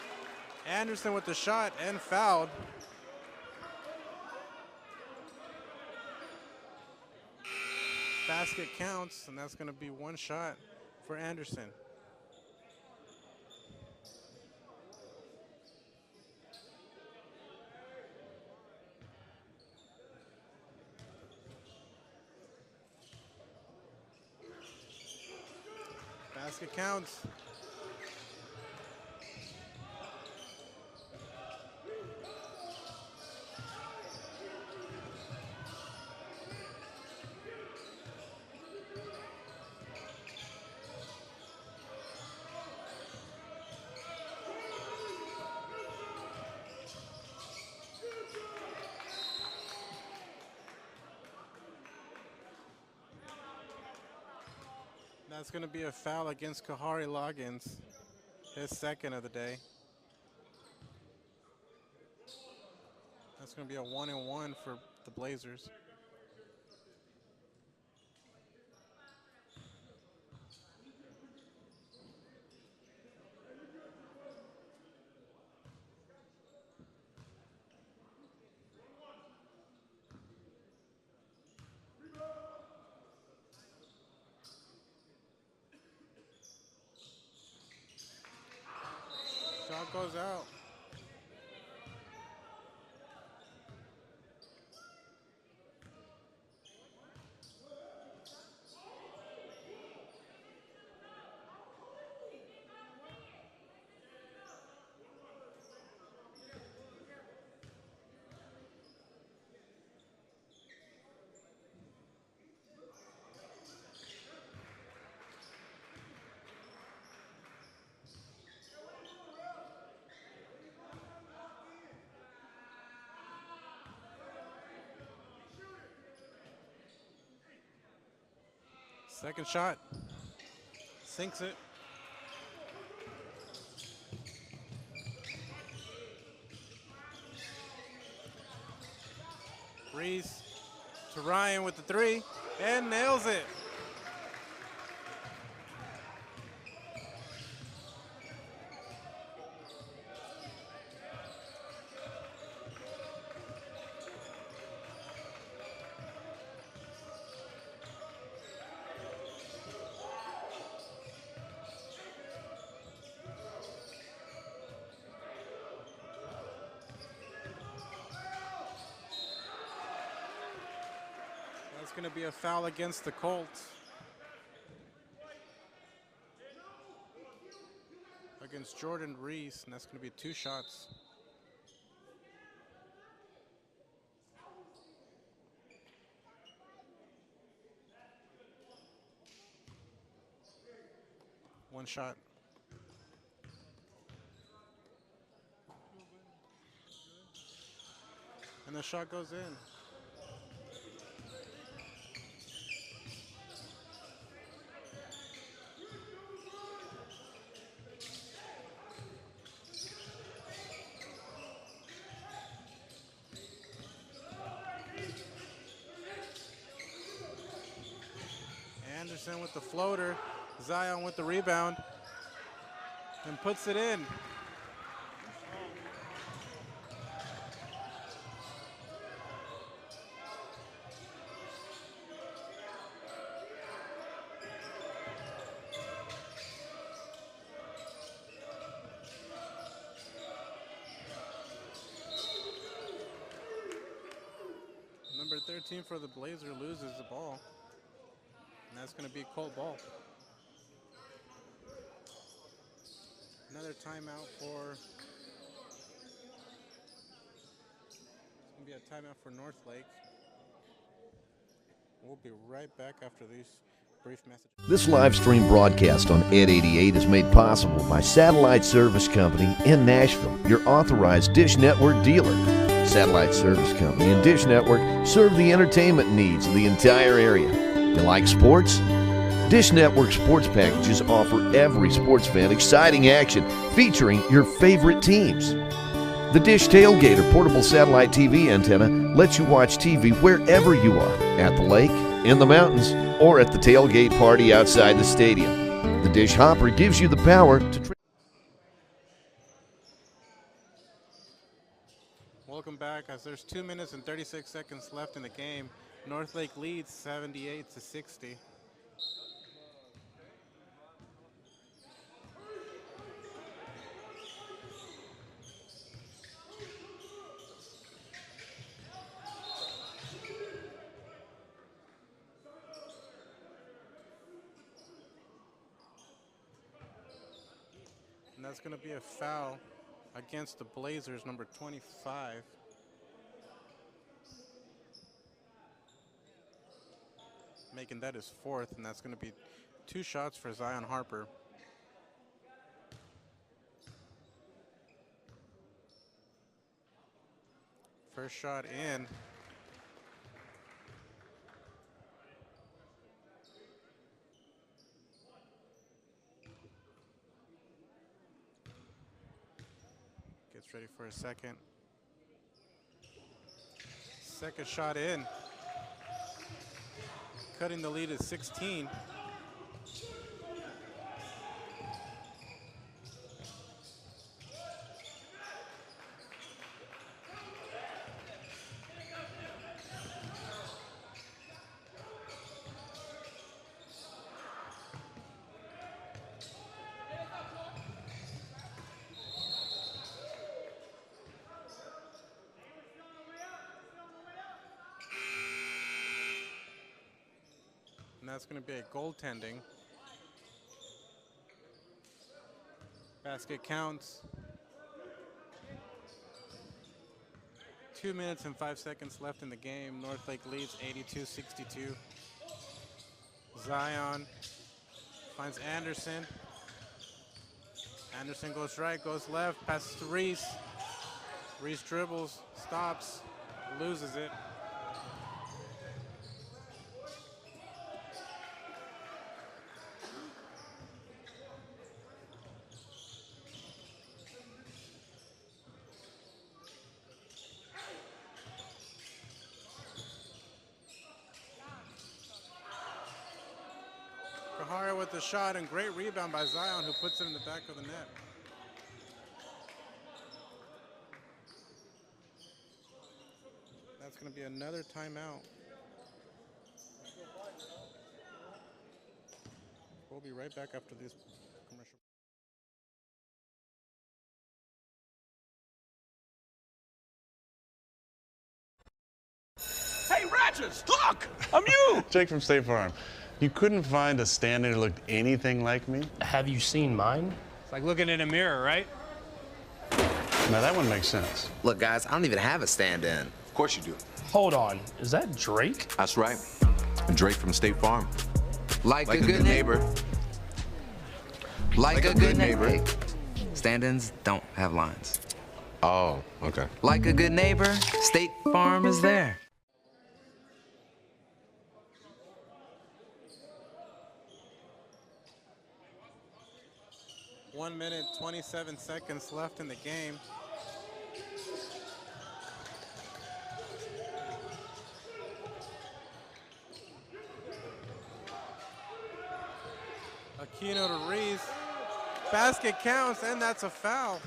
Anderson with the shot and fouled. Basket counts, and that's going to be 1 shot for Anderson. Basket counts. That's going to be a foul against Kahari Loggins, his 2nd of the day. That's going to be a 1-and-1 for the Blazers. Shot goes out. Second shot, sinks it. Reese to Ryan with the 3 and nails it. That's going to be a foul against the Colts. Against Jordan Reese, and that's going to be 2 shots. One shot. And the shot goes in. Anderson with the floater. Zion with the rebound and puts it in. Number 13 for the Blazer loses the ball. And that's going to be Colt ball. Another timeout for, it's going to be a timeout for Northlake. We'll be right back after these brief messages.
This live stream broadcast on Ed 88 is made possible by Satellite Service Company in Nashville, your authorized Dish Network dealer. Satellite Service Company and Dish Network serve the entertainment needs of the entire area. You like sports? Dish Network sports packages offer every sports fan exciting action featuring your favorite teams. The Dish Tailgater portable satellite TV antenna lets you watch TV wherever you are, at the lake, in the mountains, or at the tailgate party outside the stadium. The Dish Hopper gives you the power to
Welcome back as there's 2 minutes and 36 seconds left in the game. Northlake leads 78-60. And that's going to be a foul against the Blazers, number 25. Making that his fourth, and that's going to be 2 shots for Zion Harper. First shot in. Gets ready for a second. Second shot in. Cutting the lead is 16. And that's going to be a goaltending. Basket counts. 2 minutes and 5 seconds left in the game. Northlake leads 82-62. Zion finds Anderson. Anderson goes right, goes left, passes to Reese. Reese dribbles, stops, loses it. Kahara with the shot and great rebound by Zion, who puts it in the back of the net. That's going to be another timeout. We'll be right back after this commercial.
Hey, Ratchets, look! I'm you!
Jake from State Farm. You couldn't find a stand-in who looked anything like me?
Have you seen mine?
It's like looking in a mirror, right?
Now that one makes sense.
Look, guys, I don't even have a stand-in.
Of course you do.
Hold on, is that Drake?
That's right. Drake from State Farm.
Like a good neighbor. Like a good neighbor. Stand-ins don't have lines.
Oh, okay.
Like a good neighbor, State Farm is there.
One minute, 27 seconds left in the game. Aquino to Reese. Basket counts, and that's a foul.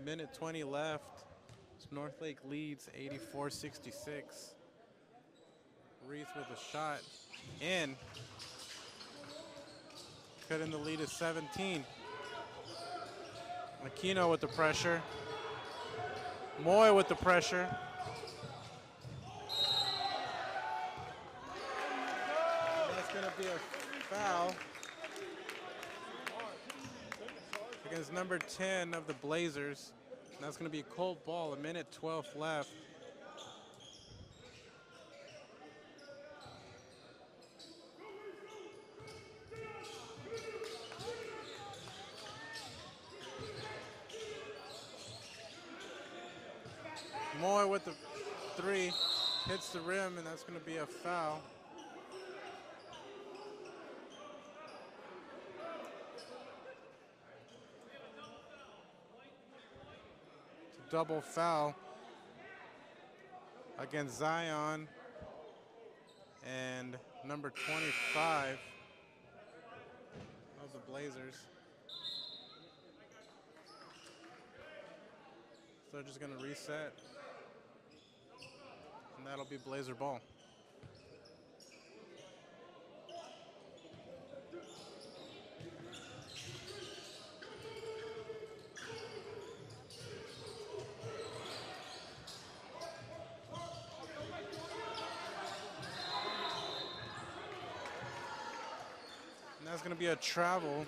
Minute 20 left. Northlake leads 84-66. Reese with a shot in. Cutting the lead is 17. Aquino with the pressure. Moy with the pressure. That's going to be a foul against number 10 of the Blazers. And that's going to be a cold ball, a minute 12 left. Moy with the three, hits the rim, and that's going to be a foul. It's a double foul against Zion and number 25 of the Blazers. So they're just going to reset. And that'll be Blazer ball. And that's going to be a travel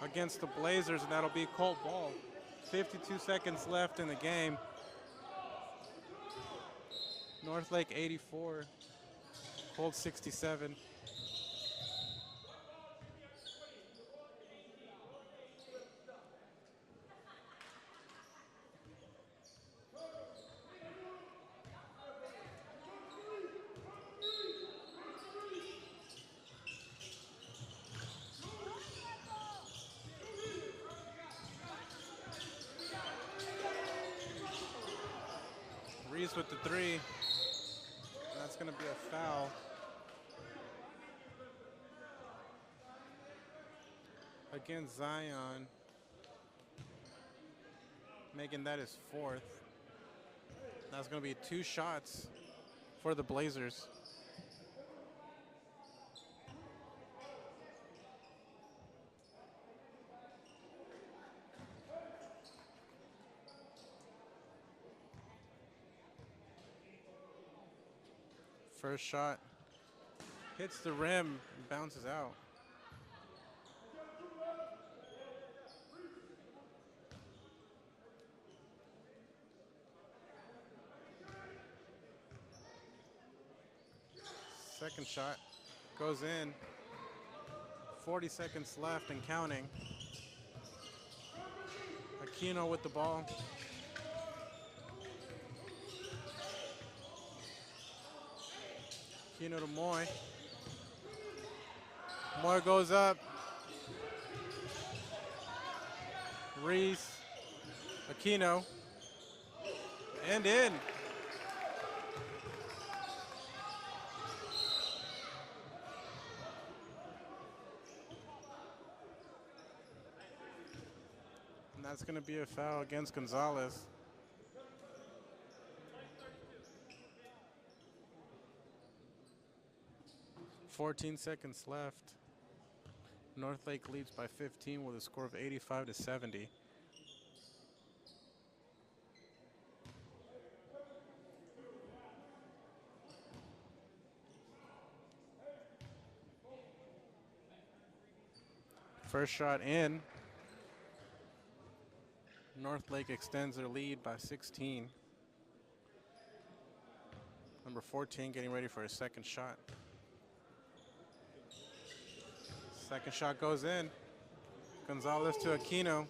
against the Blazers, and that'll be a cold ball. 52 seconds left in the game. Northlake 84, Cold 67. Reese with the three. That's going to be a foul against Zion, making that his fourth. That's going to be 2 shots for the Blazers. First shot hits the rim and bounces out. Second shot goes in. 40 seconds left and counting. Aquino with the ball. Aquino to Moy. Moy goes up. Reese. Aquino. And in. And that's going to be a foul against Gonzalez. .14 seconds left. Northlake leads by 15 with a score of 85-70. First shot in. Northlake extends their lead by 16. Number 14 getting ready for his second shot. Second shot goes in. Gonzalez to Aquino.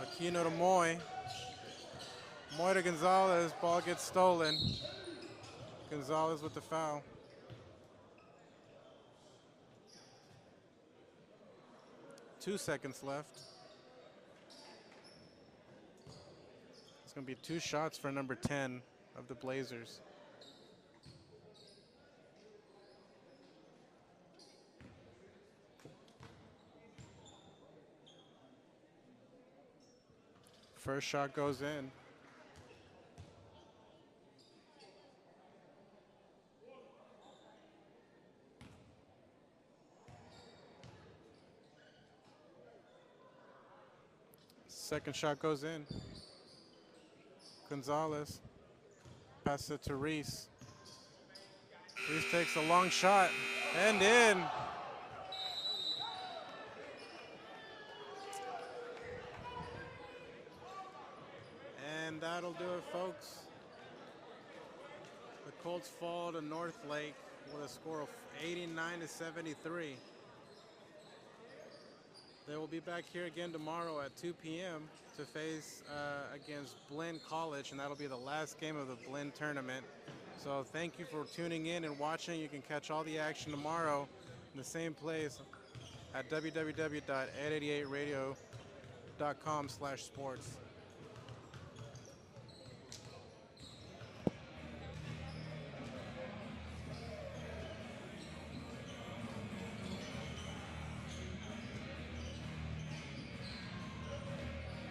Aquino to Moy. Moy to Gonzalez. Ball gets stolen. Gonzalez with the foul. 2 seconds left. It's going to be 2 shots for number 10 of the Blazers. First shot goes in. Second shot goes in. Gonzalez passes it to Reese. Reese takes a long shot and in. And that'll do it, folks. The Colts fall to Northlake with a score of 89-73. They will be back here again tomorrow at 2 p.m. to face against Blinn College, and that'll be the last game of the Blinn Tournament. So thank you for tuning in and watching. You can catch all the action tomorrow in the same place at www.ed88radio.com/sports.